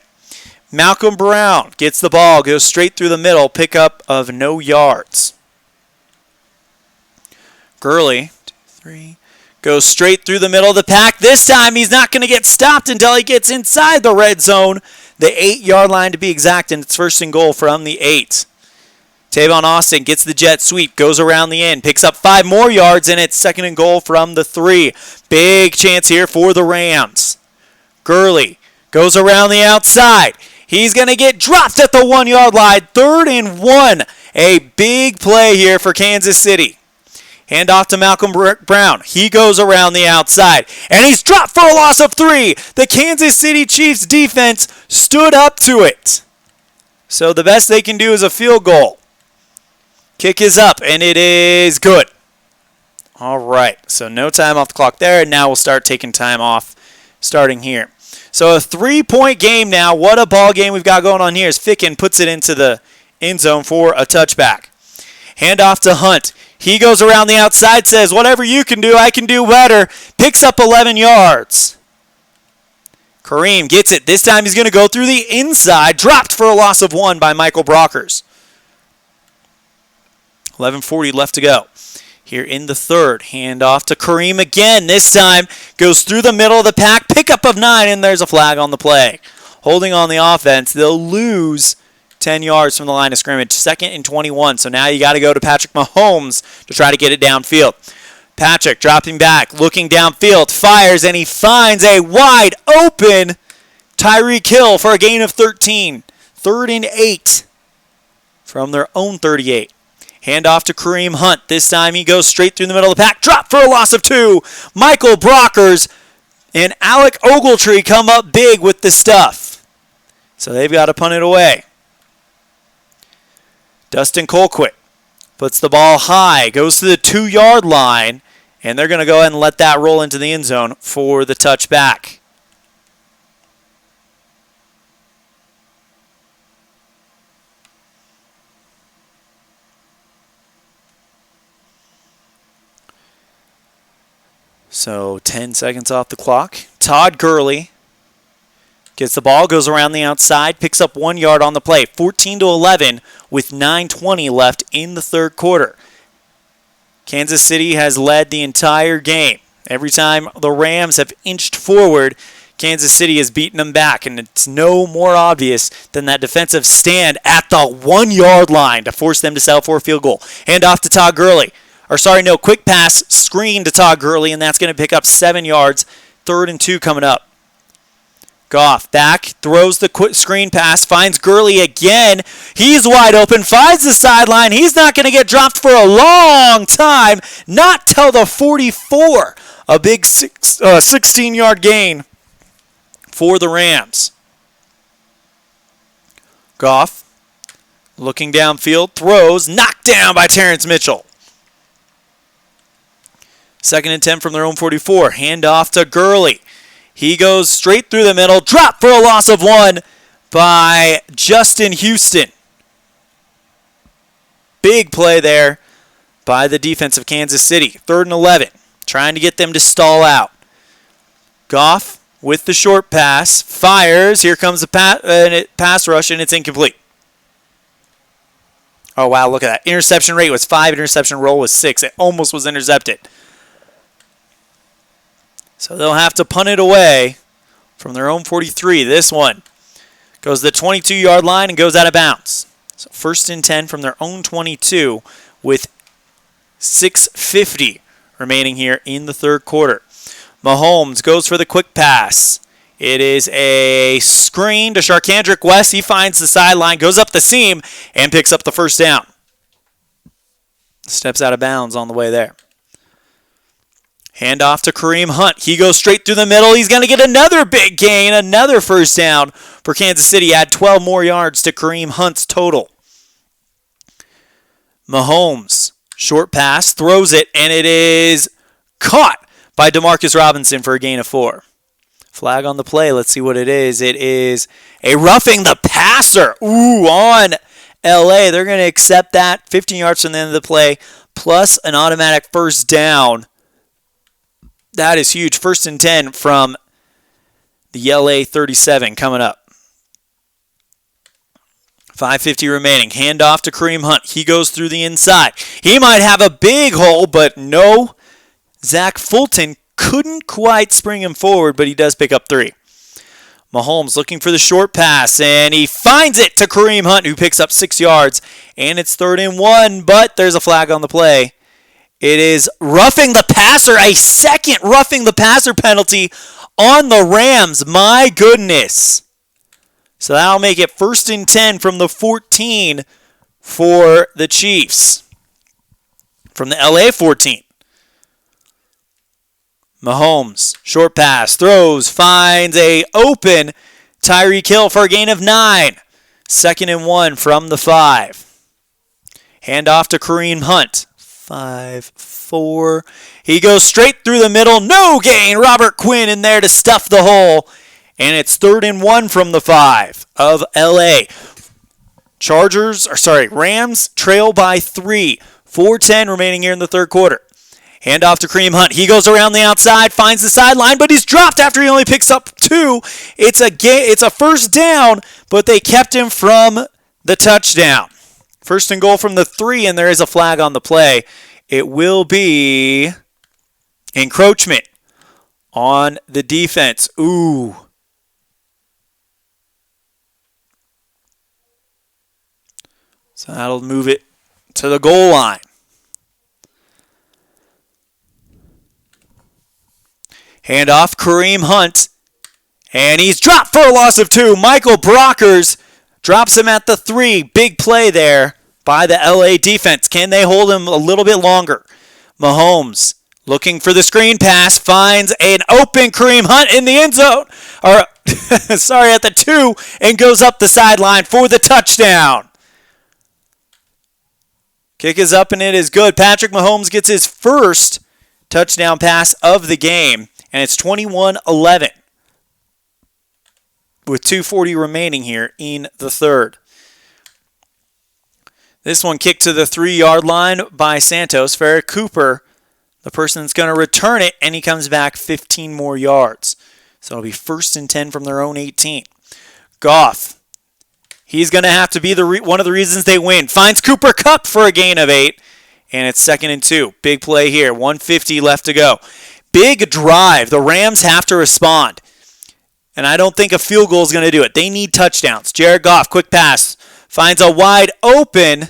Malcolm Brown gets the ball, goes straight through the middle, pickup of no yards. Gurley, 2, 3, goes straight through the middle of the pack. This time he's not going to get stopped until he gets inside the red zone, the 8-yard line to be exact, and it's 1st and goal from the 8. Tavon Austin gets the jet sweep, goes around the end, picks up 5 more yards, and it's 2nd and goal from the 3. Big chance here for the Rams. Gurley goes around the outside. He's going to get dropped at the 1-yard line. 3rd and 1. A big play here for Kansas City. Hand off to Malcolm Brown. He goes around the outside, and he's dropped for a loss of 3. The Kansas City Chiefs defense stood up to it. So the best they can do is a field goal. Kick is up, and it is good. All right, so no time off the clock there, and now we'll start taking time off starting here. So a 3-point game now. What a ball game we've got going on here as Fickin puts it into the end zone for a touchback. Hand off to Hunt. He goes around the outside, says, whatever you can do, I can do better. Picks up 11 yards. Kareem gets it. This time he's going to go through the inside. Dropped for a loss of 1 by Michael Brockers. 11:40 left to go. Here in the 3rd, hand off to Kareem again. This time goes through the middle of the pack. Pickup of 9, and there's a flag on the play. Holding on the offense, they'll lose 10 yards from the line of scrimmage. 2nd and 21. So now you got to go to Patrick Mahomes to try to get it downfield. Patrick dropping back, looking downfield, fires, and he finds a wide open Tyreek Hill for a gain of 13. 3rd and 8 from their own 38. Hand off to Kareem Hunt. This time he goes straight through the middle of the pack. Drop for a loss of 2. Michael Brockers and Alec Ogletree come up big with the stuff. So they've got to punt it away. Dustin Colquitt puts the ball high, goes to the 2-yard line, and they're going to go ahead and let that roll into the end zone for the touchback. So 10 seconds off the clock. Todd Gurley gets the ball, goes around the outside, picks up 1 yard on the play. 14-11 with 9:20 left in the 3rd quarter. Kansas City has led the entire game. Every time the Rams have inched forward, Kansas City has beaten them back, and it's no more obvious than that defensive stand at the 1-yard line to force them to settle for a field goal. Hand off to Todd Gurley. Quick pass, screen to Todd Gurley, and that's going to pick up 7 yards. 3rd and 2 coming up. Goff back, throws the quick screen pass, finds Gurley again. He's wide open, finds the sideline. He's not going to get dropped for a long time, not till the 44. A big 16-yard gain for the Rams. Goff looking downfield, throws, knocked down by Terrence Mitchell. 2nd and 10 from their own 44. Hand off to Gurley. He goes straight through the middle. Drop for a loss of 1 by Justin Houston. Big play there by the defense of Kansas City. 3rd and 11. Trying to get them to stall out. Goff with the short pass. Fires. Here comes the pass rush, and it's incomplete. Oh, wow, look at that. Interception rate was 5. Interception roll was 6. It almost was intercepted. So they'll have to punt it away from their own 43. This one goes to the 22-yard line and goes out of bounds. So 1st and 10 from their own 22 with 6:50 remaining here in the 3rd quarter. Mahomes goes for the quick pass. It is a screen to Sharkandrick West. He finds the sideline, goes up the seam, and picks up the 1st down. Steps out of bounds on the way there. Hand off to Kareem Hunt. He goes straight through the middle. He's going to get another big gain, another 1st down for Kansas City. Add 12 more yards to Kareem Hunt's total. Mahomes, short pass, throws it, and it is caught by Demarcus Robinson for a gain of 4. Flag on the play. Let's see what it is. It is a roughing the passer. Ooh, on LA. They're going to accept that. 15 yards from the end of the play, plus an automatic 1st down. That is huge. 1st and 10 from the LA 37 coming up. 5:50 remaining. Hand off to Kareem Hunt. He goes through the inside. He might have a big hole, but no. Zach Fulton couldn't quite spring him forward, but he does pick up 3. Mahomes looking for the short pass, and he finds it to Kareem Hunt, who picks up 6 yards, and it's 3rd and 1, but there's a flag on the play. It is roughing the passer, a second roughing the passer penalty on the Rams. My goodness. So that'll make it 1st and 10 from the 14 for the Chiefs. From the LA 14. Mahomes, short pass, throws, finds a open Tyreek Hill for a gain of 9. 2nd and 1 from the 5. Hand off to Kareem Hunt. 5-4. He goes straight through the middle. No gain. Robert Quinn in there to stuff the hole. And it's 3rd and 1 from the 5 of LA. Rams trail by 3. 4:10 remaining here in the 3rd quarter. Hand off to Kareem Hunt. He goes around the outside, finds the sideline, but he's dropped after he only picks up 2. It's a 1st down, but they kept him from the touchdown. 1st and goal from the 3, and there is a flag on the play. It will be encroachment on the defense. Ooh. So that'll move it to the goal line. Hand off Kareem Hunt. And he's dropped for a loss of 2. Michael Brockers drops him at the 3. Big play there by the LA defense. Can they hold him a little bit longer? Mahomes looking for the screen pass. Finds an open Kareem Hunt in the end zone. At the 2. And goes up the sideline for the touchdown. Kick is up and it is good. Patrick Mahomes gets his first touchdown pass of the game. And it's 21-11 with 2:40 remaining here in the 3rd. This one kicked to the 3-yard line by Santos. Farrah Cooper, the person that's going to return it, and he comes back 15 more yards. So it'll be 1st and 10 from their own 18. Goff, he's going to have to be one of the reasons they win. Finds Cooper Kupp for a gain of 8, and it's 2nd and 2. Big play here, 1:50 left to go. Big drive. The Rams have to respond. And I don't think a field goal is going to do it. They need touchdowns. Jared Goff, quick pass. Finds a wide open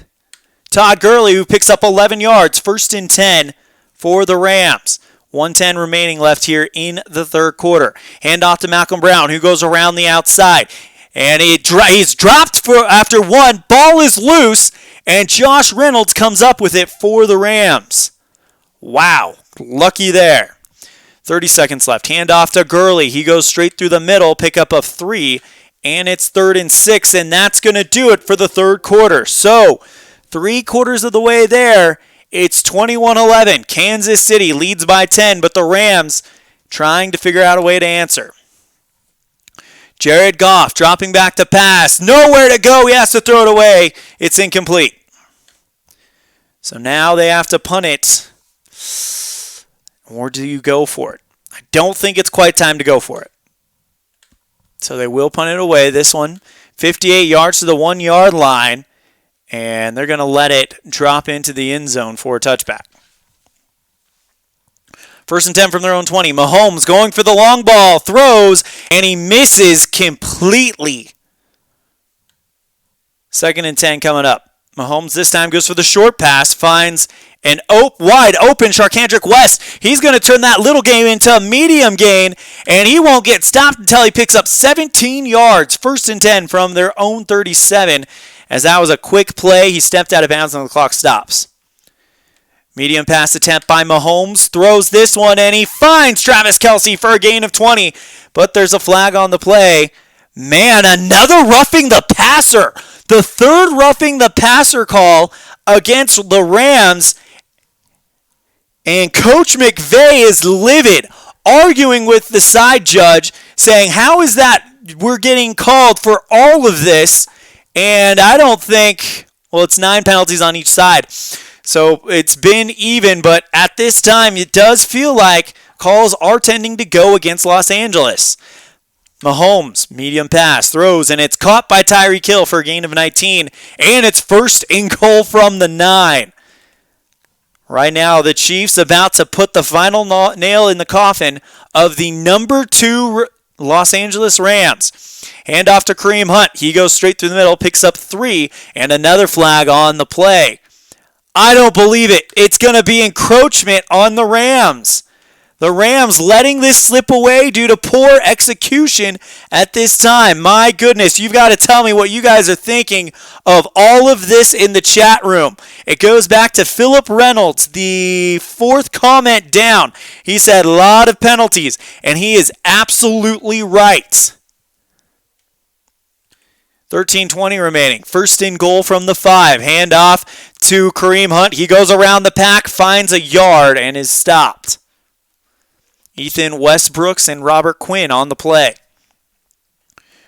Todd Gurley, who picks up 11 yards. 1st and 10 for the Rams. 1:10 remaining left here in the 3rd quarter. Hand off to Malcolm Brown, who goes around the outside. And he's dropped after 1. Ball is loose. And Josh Reynolds comes up with it for the Rams. Wow. Lucky there. 30 seconds left. Hand off to Gurley. He goes straight through the middle. Pickup of 3. And it's 3rd and 6. And that's going to do it for the 3rd quarter. So, 3/4 of the way there. It's 21-11. Kansas City leads by 10. But the Rams trying to figure out a way to answer. Jared Goff dropping back to pass. Nowhere to go. He has to throw it away. It's incomplete. So now they have to punt it. Or do you go for it? I don't think it's quite time to go for it. So they will punt it away. This one, 58 yards to the 1-yard line. And they're going to let it drop into the end zone for a touchback. 1st and 10 from their own 20. Mahomes going for the long ball. Throws, and he misses completely. 2nd and 10 coming up. Mahomes this time goes for the short pass. Finds an wide open Charkandrick West. He's going to turn that little game into a medium gain, and he won't get stopped until he picks up 17 yards. 1st and 10 from their own 37, as that was a quick play. He stepped out of bounds and the clock stops. Medium pass attempt by Mahomes. Throws this one, and he finds Travis Kelce for a gain of 20, but there's a flag on the play. Man, another roughing the passer. The 3rd roughing the passer call against the Rams. And Coach McVay is livid, arguing with the side judge, saying, how is that we're getting called for all of this? And I don't think, it's 9 penalties on each side. So it's been even, but at this time, it does feel like calls are tending to go against Los Angeles. Mahomes, medium pass, throws, and it's caught by Tyreek Hill for a gain of 19, and it's 1st and goal from the 9. Right now, the Chiefs about to put the final nail in the coffin of the number 2 Los Angeles Rams. Hand off to Kareem Hunt. He goes straight through the middle, picks up 3, and another flag on the play. I don't believe it. It's going to be encroachment on the Rams. The Rams letting this slip away due to poor execution at this time. My goodness, you've got to tell me what you guys are thinking of all of this in the chat room. It goes back to Philip Reynolds, the 4th comment down. He said a lot of penalties, and he is absolutely right. 13:20 remaining. First and goal from the 5. Hand off to Kareem Hunt. He goes around the pack, finds a yard, and is stopped. Ethan Westbrooks and Robert Quinn on the play.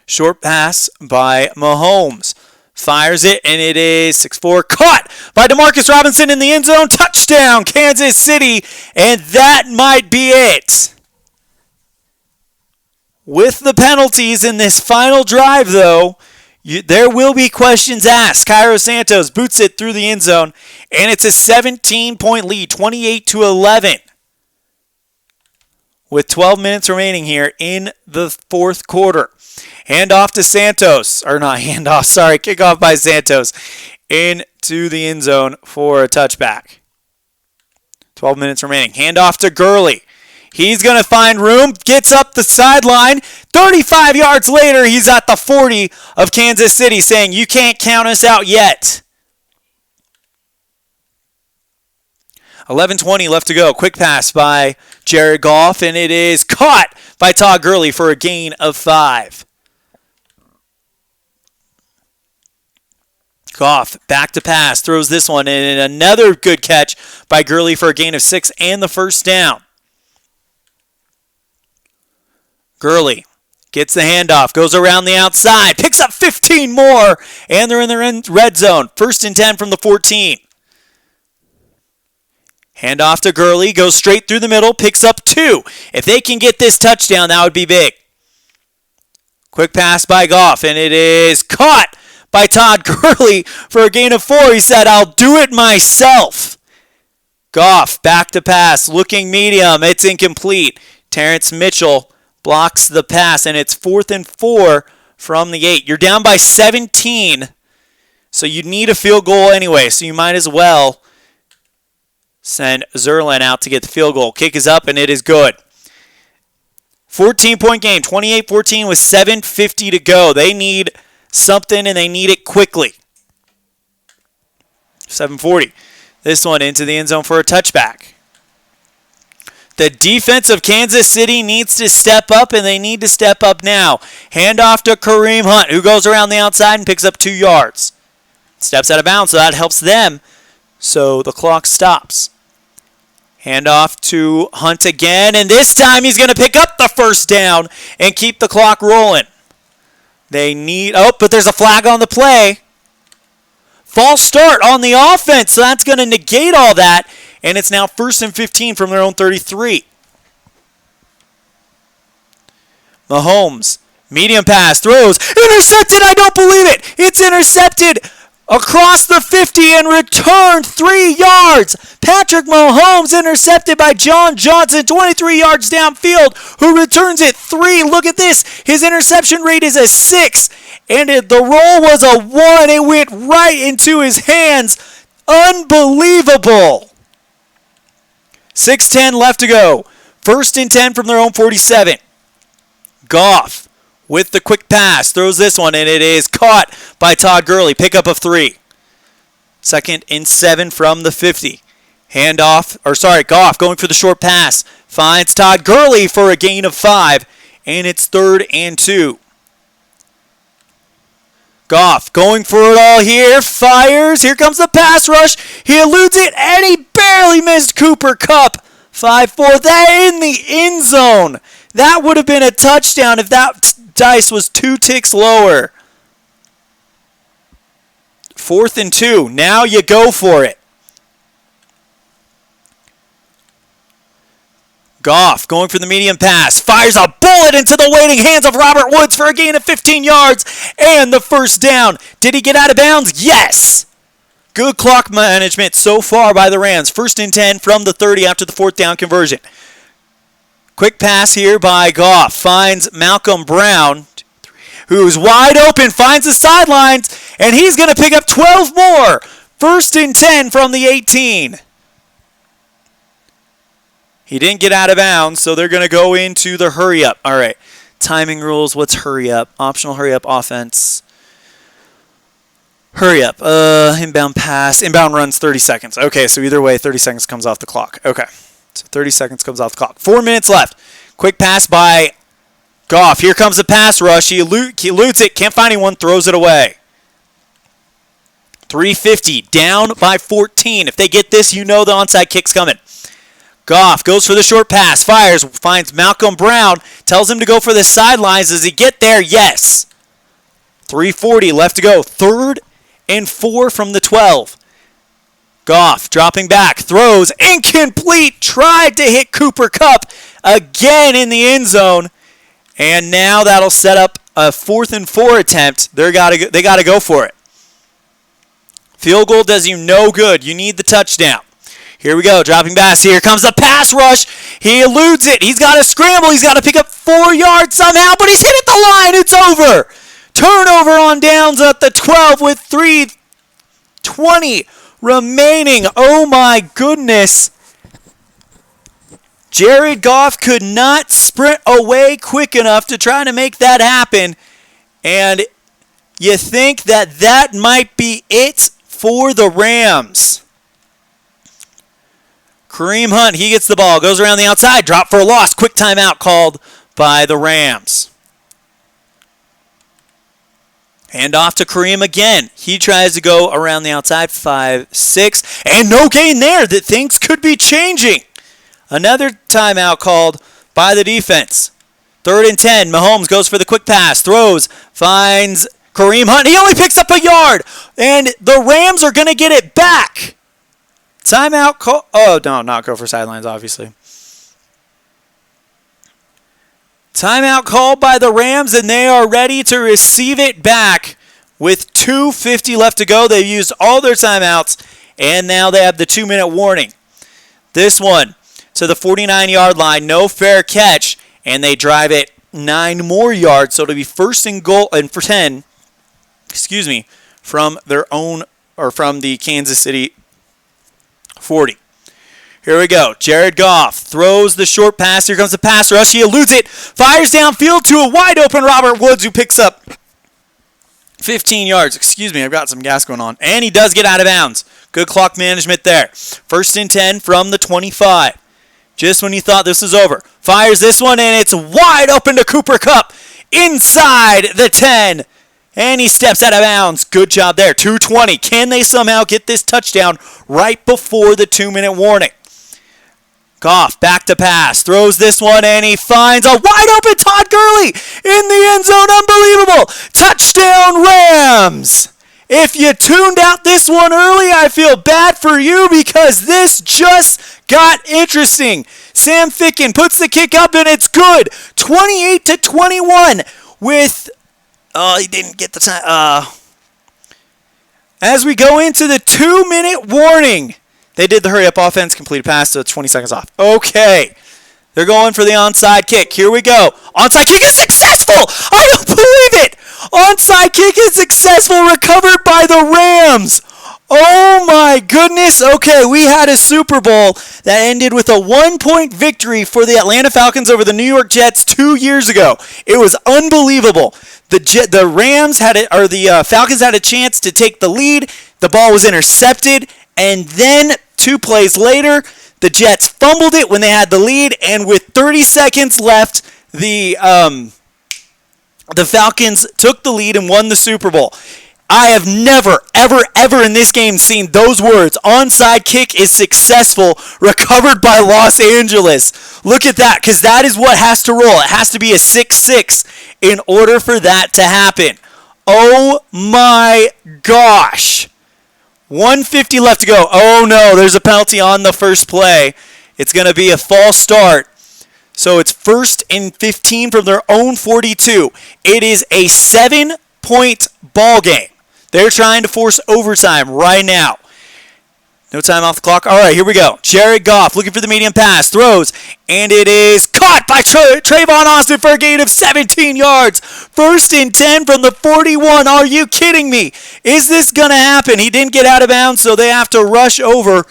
Short pass by Mahomes. Fires it, and it is 6-4. Caught by Demarcus Robinson in the end zone. Touchdown, Kansas City, and that might be it. With the penalties in this final drive, though, there will be questions asked. Cairo Santos boots it through the end zone, and it's a 17-point lead, 28-11. With 12 minutes remaining here in the 4th quarter. Handoff to Santos. Or not handoff, sorry. Kickoff by Santos into the end zone for a touchback. 12 minutes remaining. Handoff to Gurley. He's going to find room. Gets up the sideline. 35 yards later, he's at the 40 of Kansas City saying, you can't count us out yet. 11:20 left to go. Quick pass by Jared Goff, and it is caught by Todd Gurley for a gain of 5. Goff back to pass, throws this one, and another good catch by Gurley for a gain of 6 and the first down. Gurley gets the handoff, goes around the outside, picks up 15 more, and they're in the red zone. 1st and 10 from the 14. Handoff to Gurley, goes straight through the middle, picks up 2. If they can get this touchdown, that would be big. Quick pass by Goff, and it is caught by Todd Gurley for a gain of 4. He said, I'll do it myself. Goff back to pass, looking medium. It's incomplete. Terrence Mitchell blocks the pass, and it's 4th and 4 from the 8. You're down by 17, so you need a field goal anyway, so you might as well send Zerlin out to get the field goal. Kick is up, and it is good. 14-point game, 28-14 with 7:50 to go. They need something, and they need it quickly. 7:40. This one into the end zone for a touchback. The defense of Kansas City needs to step up, and they need to step up now. Handoff to Kareem Hunt, who goes around the outside and picks up 2 yards. Steps out of bounds, so that helps them. So the clock stops. Handoff to Hunt again, and this time he's going to pick up the first down and keep the clock rolling. They need, but there's a flag on the play. False start on the offense, so that's going to negate all that, and it's now 1st and 15 from their own 33. Mahomes, medium pass, throws, intercepted, I don't believe it. It's intercepted across the 50 and returned 3 yards. Patrick Mahomes intercepted by John Johnson, 23 yards downfield, who returns it 3. Look at this. His interception rate is a 6, and the roll was a 1. It went right into his hands. Unbelievable. 6:10 left to go. 1st and 10 from their own 47. Goff with the quick pass, throws this one, and it is caught by Todd Gurley. Pickup of 3. 2nd and 7 from the 50. Goff going for the short pass. Finds Todd Gurley for a gain of 5, and it's 3rd and 2. Goff going for it all here, fires. Here comes the pass rush. He eludes it, and he barely missed Cooper Kupp. 5-4, that in the end zone. That would have been a touchdown if that dice was 2 ticks lower. 4th and 2. Now you go for it. Goff going for the medium pass. Fires a bullet into the waiting hands of Robert Woods for a gain of 15 yards and the first down. Did he get out of bounds? Yes. Good clock management so far by the Rams. 1st and 10 from the 30 after the 4th down conversion. Quick pass here by Goff. Finds Malcolm Brown, who's wide open, finds the sidelines, and he's going to pick up 12 more. 1st and 10 from the 18. He didn't get out of bounds, so they're going to go into the hurry up. All right, timing rules, what's hurry up? Optional hurry up offense. Hurry up. Inbound pass. Inbound runs 30 seconds. Okay, so either way, 30 seconds comes off the clock. Okay, so 30 seconds comes off the clock. 4 minutes left. Quick pass by Goff. Here comes the pass rush. He eludes it. Can't find anyone. Throws it away. 3:50. Down by 14. If they get this, you know the onside kick's coming. Goff goes for the short pass. Fires. Finds Malcolm Brown. Tells him to go for the sidelines. Does he get there? Yes. 3:40 left to go. 3rd and 4 from the 12. Goff dropping back. Throws. Incomplete. Tried to hit Cooper Kupp again in the end zone. And now that'll set up a 4th and 4 attempt. They got to go for it. Field goal does you no good. You need the touchdown. Here we go. Dropping pass. Here comes the pass rush. He eludes it. He's got to scramble. He's got to pick up 4 yards somehow, but he's hit at the line. It's over. Turnover on downs at the 12 with 3:20 remaining. Oh my goodness. Jared Goff could not sprint away quick enough to try to make that happen. And you think that might be it for the Rams. Kareem Hunt, he gets the ball, goes around the outside, drop for a loss. Quick timeout called by the Rams. Hand off to Kareem again. He tries to go around the outside, 5, 6, and no gain there. That things could be changing. Another timeout called by the defense. 3rd and 10. Mahomes goes for the quick pass, throws, finds Kareem Hunt. He only picks up a yard, and the Rams are going to get it back. Timeout call. Oh, no, not go for sidelines, obviously. Timeout called by the Rams, and they are ready to receive it back with 2:50 left to go. They've used all their timeouts, and now they have the 2-minute warning. This one to the 49-yard line, no fair catch, and they drive it 9 more yards, so it'll be 1st and goal and for 10. From their own or from the Kansas City 40. Here we go. Jared Goff throws the short pass. Here comes the pass rush. He eludes it. Fires downfield to a wide open Robert Woods, who picks up 15 yards. I've got some gas going on. And he does get out of bounds. Good clock management there. 1st and 10 from the 25. Just when you thought this was over. Fires this one, and it's wide open to Cooper Kupp inside the 10. And he steps out of bounds. Good job there. 2:20. Can they somehow get this touchdown right before the 2-minute warning? Goff back to pass. Throws this one, and he finds a wide open Todd Gurley in the end zone. Unbelievable. Touchdown Rams. If you tuned out this one early, I feel bad for you because this just got interesting. Sam Ficken puts the kick up, and it's good. 28-21 with... Oh, he didn't get the time. As we go into the 2-minute warning, they did the hurry-up offense, completed pass, so it's 20 seconds off. Okay. They're going for the onside kick. Here we go. Onside kick is successful! I don't believe it! Onside kick is successful, recovered by the Rams. Oh my goodness. Okay, we had a Super Bowl that ended with a 1-point victory for the Atlanta Falcons over the New York Jets 2 years ago. It was unbelievable. The Rams had it, or the Falcons had a chance to take the lead. The ball was intercepted, and then 2 plays later, the Jets fumbled it when they had the lead, and with 30 seconds left, the Falcons took the lead and won the Super Bowl. I have never, ever in this game seen those words. Onside kick is successful, recovered by Los Angeles. Look at that, because that is what has to roll. It has to be a 6-6 in order for that to happen. Oh my gosh. 1:50 left to go. Oh no, there's a penalty on the first play. It's going to be a false start. So it's 1st and 15 from their own 42. It is a 7-point ball game. They're trying to force overtime right now. No time off the clock. All right, here we go. Jared Goff looking for the medium pass. Throws, and it is caught by Trayvon Austin for a gain of 17 yards. 1st and 10 from the 41. Are you kidding me? Is this going to happen? He didn't get out of bounds, so they have to rush over.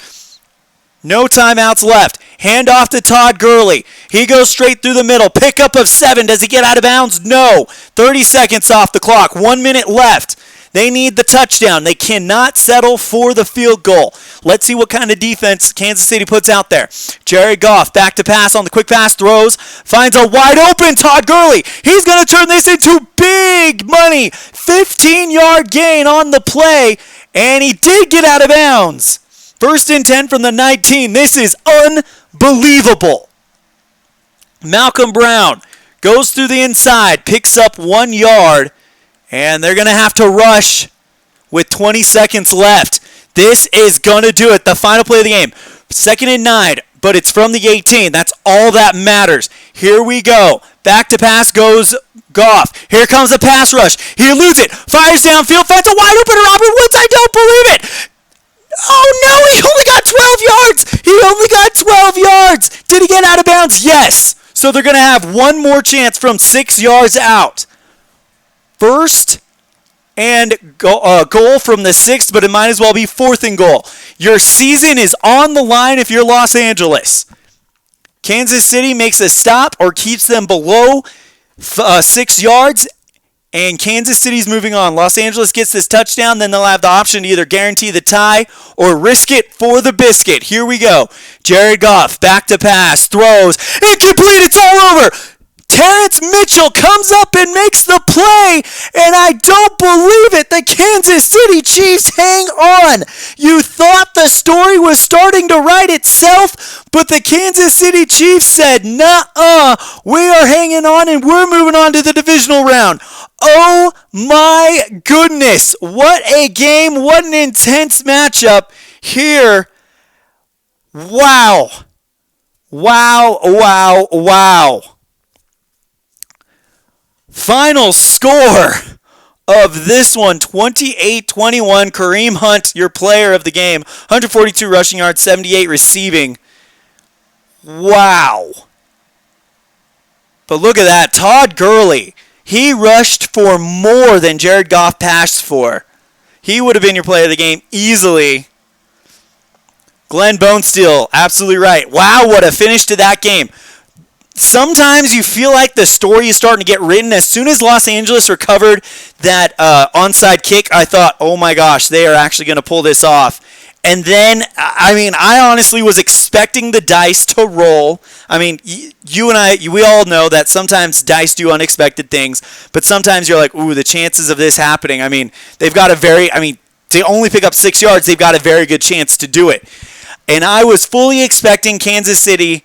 No timeouts left. Hand off to Todd Gurley. He goes straight through the middle. Pickup of 7. Does he get out of bounds? No. 30 seconds off the clock. 1 minute left. They need the touchdown. They cannot settle for the field goal. Let's see what kind of defense Kansas City puts out there. Jared Goff back to pass on the quick pass, throws, finds a wide open Todd Gurley. He's going to turn this into big money. 15-yard gain on the play, and he did get out of bounds. 1st and 10 from the 19. This is unbelievable. Malcolm Brown goes through the inside, picks up 1 yard, and they're going to have to rush with 20 seconds left. This is going to do it. The final play of the game. 2nd and 9, but it's from the 18. That's all that matters. Here we go. Back to pass goes Goff. Here comes a pass rush. He eludes it. Fires downfield. Finds a wide open Robert Woods. I don't believe it. Oh, no, he only got 12 yards. He only got 12 yards. Did he get out of bounds? Yes. So they're going to have one more chance from 6 yards out. 1st and goal from the 6th, but it might as well be 4th and goal. Your season is on the line if you're Los Angeles. Kansas City makes a stop or keeps them below 6 yards, and Kansas City's moving on. Los Angeles gets this touchdown, then they'll have the option to either guarantee the tie or risk it for the biscuit. Here we go. Jared Goff, back to pass, throws, incomplete, it's all over. Terrence Mitchell comes up and makes the play, and I don't believe it. The Kansas City Chiefs hang on. You thought the story was starting to write itself, but the Kansas City Chiefs said, nuh-uh, we are hanging on and we're moving on to the divisional round. Oh my goodness, what a game, what an intense matchup here. Wow. Wow, wow, wow. Final score of this one, 28-21. Kareem Hunt, your player of the game. 142 rushing yards, 78 receiving. Wow. But look at that. Todd Gurley, he rushed for more than Jared Goff passed for. He would have been your player of the game easily. Glenn Bonesteel, absolutely right. Wow, what a finish to that game. Sometimes you feel like the story is starting to get written. As soon as Los Angeles recovered that onside kick, I thought, oh my gosh, they are actually going to pull this off. And then, I honestly was expecting the dice to roll. I mean, you and I, we all know that sometimes dice do unexpected things, but sometimes you're like, ooh, the chances of this happening. I mean, they've got to only pick up 6 yards, they've got a very good chance to do it. And I was fully expecting Kansas City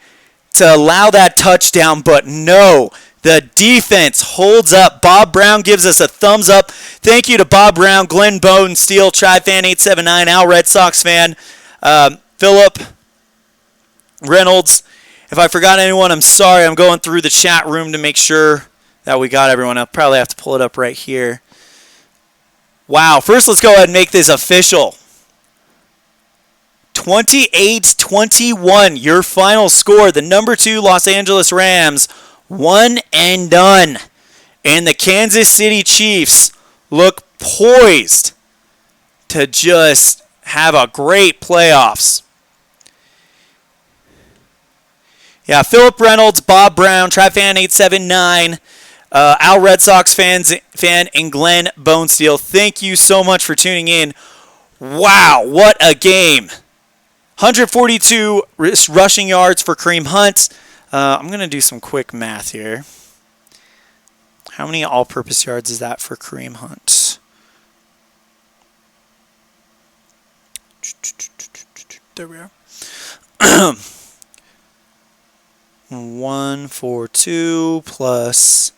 to allow that touchdown, but no, the defense holds up. Bob Brown gives us a thumbs up. Thank you to Bob Brown, Glenn Bonesteel, Tri-Fan879, Al Red Sox fan, Philip Reynolds. If I forgot anyone, I'm sorry. I'm going through the chat room to make sure that we got everyone. I'll probably have to pull it up right here. Wow, first let's go ahead and make this official. 28-21, your final score. The number 2 Los Angeles Rams, one and done. And the Kansas City Chiefs look poised to just have a great playoffs. Yeah, Philip Reynolds, Bob Brown, Tri-Fan879, Al Red Sox fan, and Glenn Bonesteel. Thank you so much for tuning in. Wow, what a game. 142 rushing yards for Kareem Hunt. I'm going to do some quick math here. How many all-purpose yards is that for Kareem Hunt? There we are. 142 plus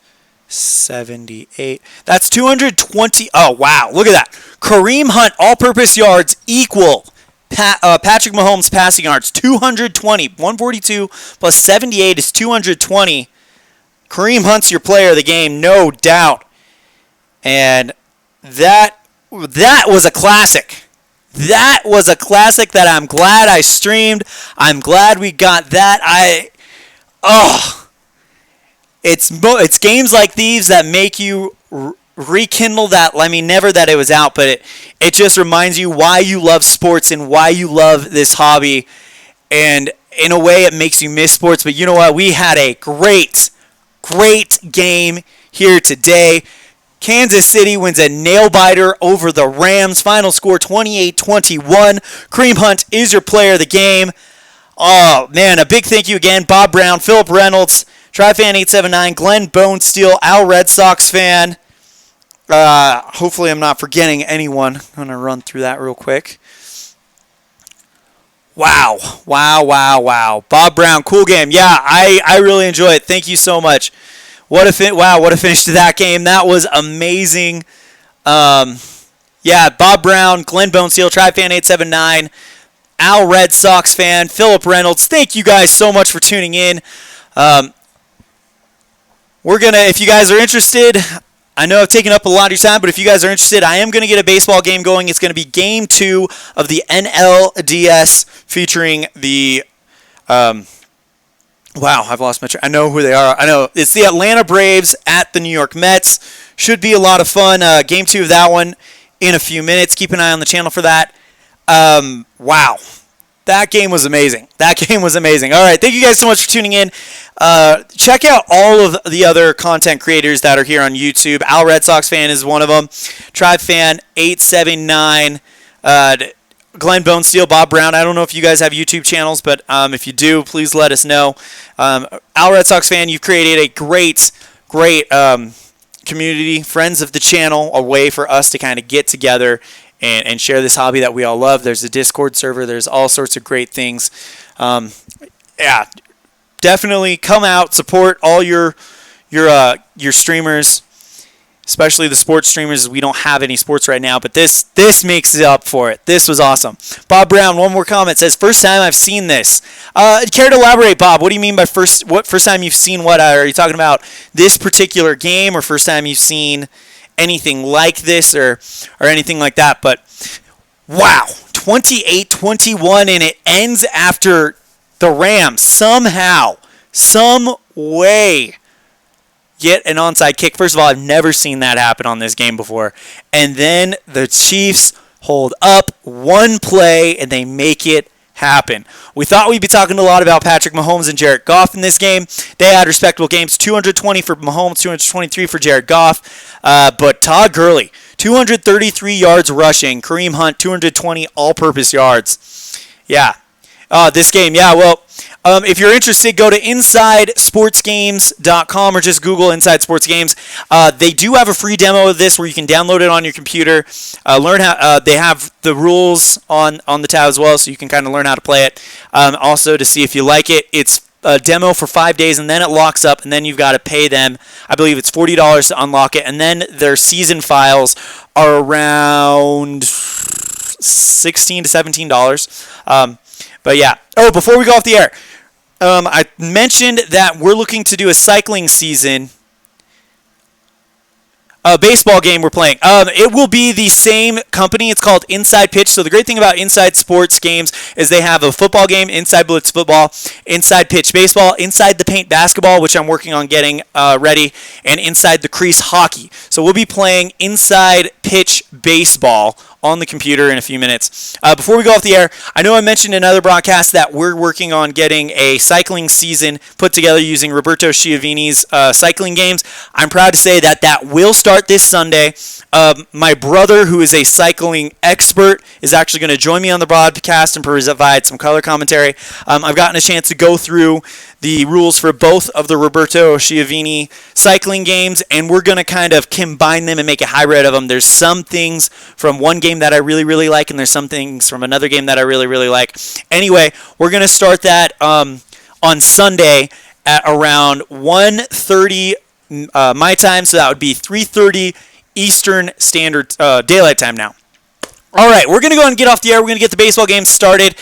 78. That's 220. Oh, wow. Look at that. Kareem Hunt all-purpose yards equal Patrick Mahomes passing yards, 220. 142 plus 78 is 220. Kareem Hunt's your player of the game, no doubt. And that was a classic. That was a classic that I'm glad I streamed. I'm glad we got that. It's games like these that make you rekindle that. I mean, never that it was out, but it just reminds you why you love sports and why you love this hobby. And in a way, it makes you miss sports. But you know what? We had a great game here today. Kansas City wins a nail-biter over the Rams. Final score 28-21. Kareem Hunt is your player of the game. Oh, man, a big thank you again. Bob Brown, Philip Reynolds, TryFan879, Glenn Bonesteel, Al Red Sox fan. Hopefully I'm not forgetting anyone. I'm going to run through that real quick. Wow. Bob Brown, cool game. Yeah, I really enjoy it. Thank you so much. What a finish to that game. That was amazing. Yeah, Bob Brown, Glenn Bonesteel, TryFan879, Al Red Sox fan, Philip Reynolds. Thank you guys so much for tuning in. If you guys are interested, I know I've taken up a lot of your time, but if you guys are interested, I am going to get a baseball game going. It's going to be Game 2 of the NLDS featuring the... Wow, I've lost my track. I know who they are. I know. It's the Atlanta Braves at the New York Mets. Should be a lot of fun. Game 2 of that one in a few minutes. Keep an eye on the channel for that. Wow. That game was amazing. All right, thank you guys so much for tuning in. Check out all of the other content creators that are here on YouTube. Al Red Sox fan is one of them. TribeFan879. Glenn Bonesteel, Bob Brown. I don't know if you guys have YouTube channels, but if you do, please let us know. Al Red Sox fan, you've created a great community, friends of the channel, a way for us to kind of get together and share this hobby that we all love. There's a Discord server. There's all sorts of great things. Yeah, definitely come out, support all your streamers, especially the sports streamers. We don't have any sports right now, but this makes it up for it. This was awesome. Bob Brown, one more comment, says, first time I've seen this. Care to elaborate, Bob? What do you mean by first time you've seen what? Are you talking about this particular game, or first time you've seen anything like this or anything like that? But wow, 28-21, and it ends after the Rams somehow, some way, get an onside kick. First of all, I've never seen that happen on this game before. And then the Chiefs hold up one play, and they make it happen. We thought we'd be talking a lot about Patrick Mahomes and Jared Goff in this game. They had respectable games, 220 for Mahomes, 223 for Jared Goff. But Todd Gurley, 233 yards rushing. Kareem Hunt, 220 all-purpose yards. Yeah. This game, yeah, well, if you're interested, go to InsideSportsGames.com or just Google Inside Sports Games. They do have a free demo of this where you can download it on your computer. Learn how. They have the rules on the tab as well, so you can kind of learn how to play it. Also, to see if you like it, it's a demo for 5 days, and then it locks up, and then you've got to pay them. I believe it's $40 to unlock it, and then their season files are around $16 to $17. But yeah. Oh, before we go off the air, I mentioned that we're looking to do a cycling season. A baseball game we're playing. It will be the same company. It's called Inside Pitch. So the great thing about Inside Sports Games is they have a football game, Inside Blitz Football, Inside Pitch Baseball, Inside the Paint Basketball, which I'm working on getting ready, and Inside the Crease Hockey. So we'll be playing Inside Pitch Baseball on the computer in a few minutes. Before we go off the air, I know I mentioned in another broadcast that we're working on getting a cycling season put together using Roberto Schiavini's cycling games. I'm proud to say that will start this Sunday. My brother, who is a cycling expert, is actually going to join me on the broadcast and provide some color commentary. I've gotten a chance to go through the rules for both of the Roberto Schiavini cycling games, and we're going to kind of combine them and make a hybrid of them. There's some things from one game that I really, really like, and there's some things from another game that I really, really like. Anyway, we're going to start that on Sunday at around 1:30 my time, so that would be 3:30 Eastern Standard Daylight Time now. All right, we're going to go and get off the air. We're going to get the baseball game started.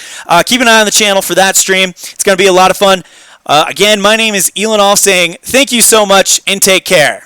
Keep an eye on the channel for that stream. It's going to be a lot of fun. Again, my name is Elon Off saying thank you so much and take care.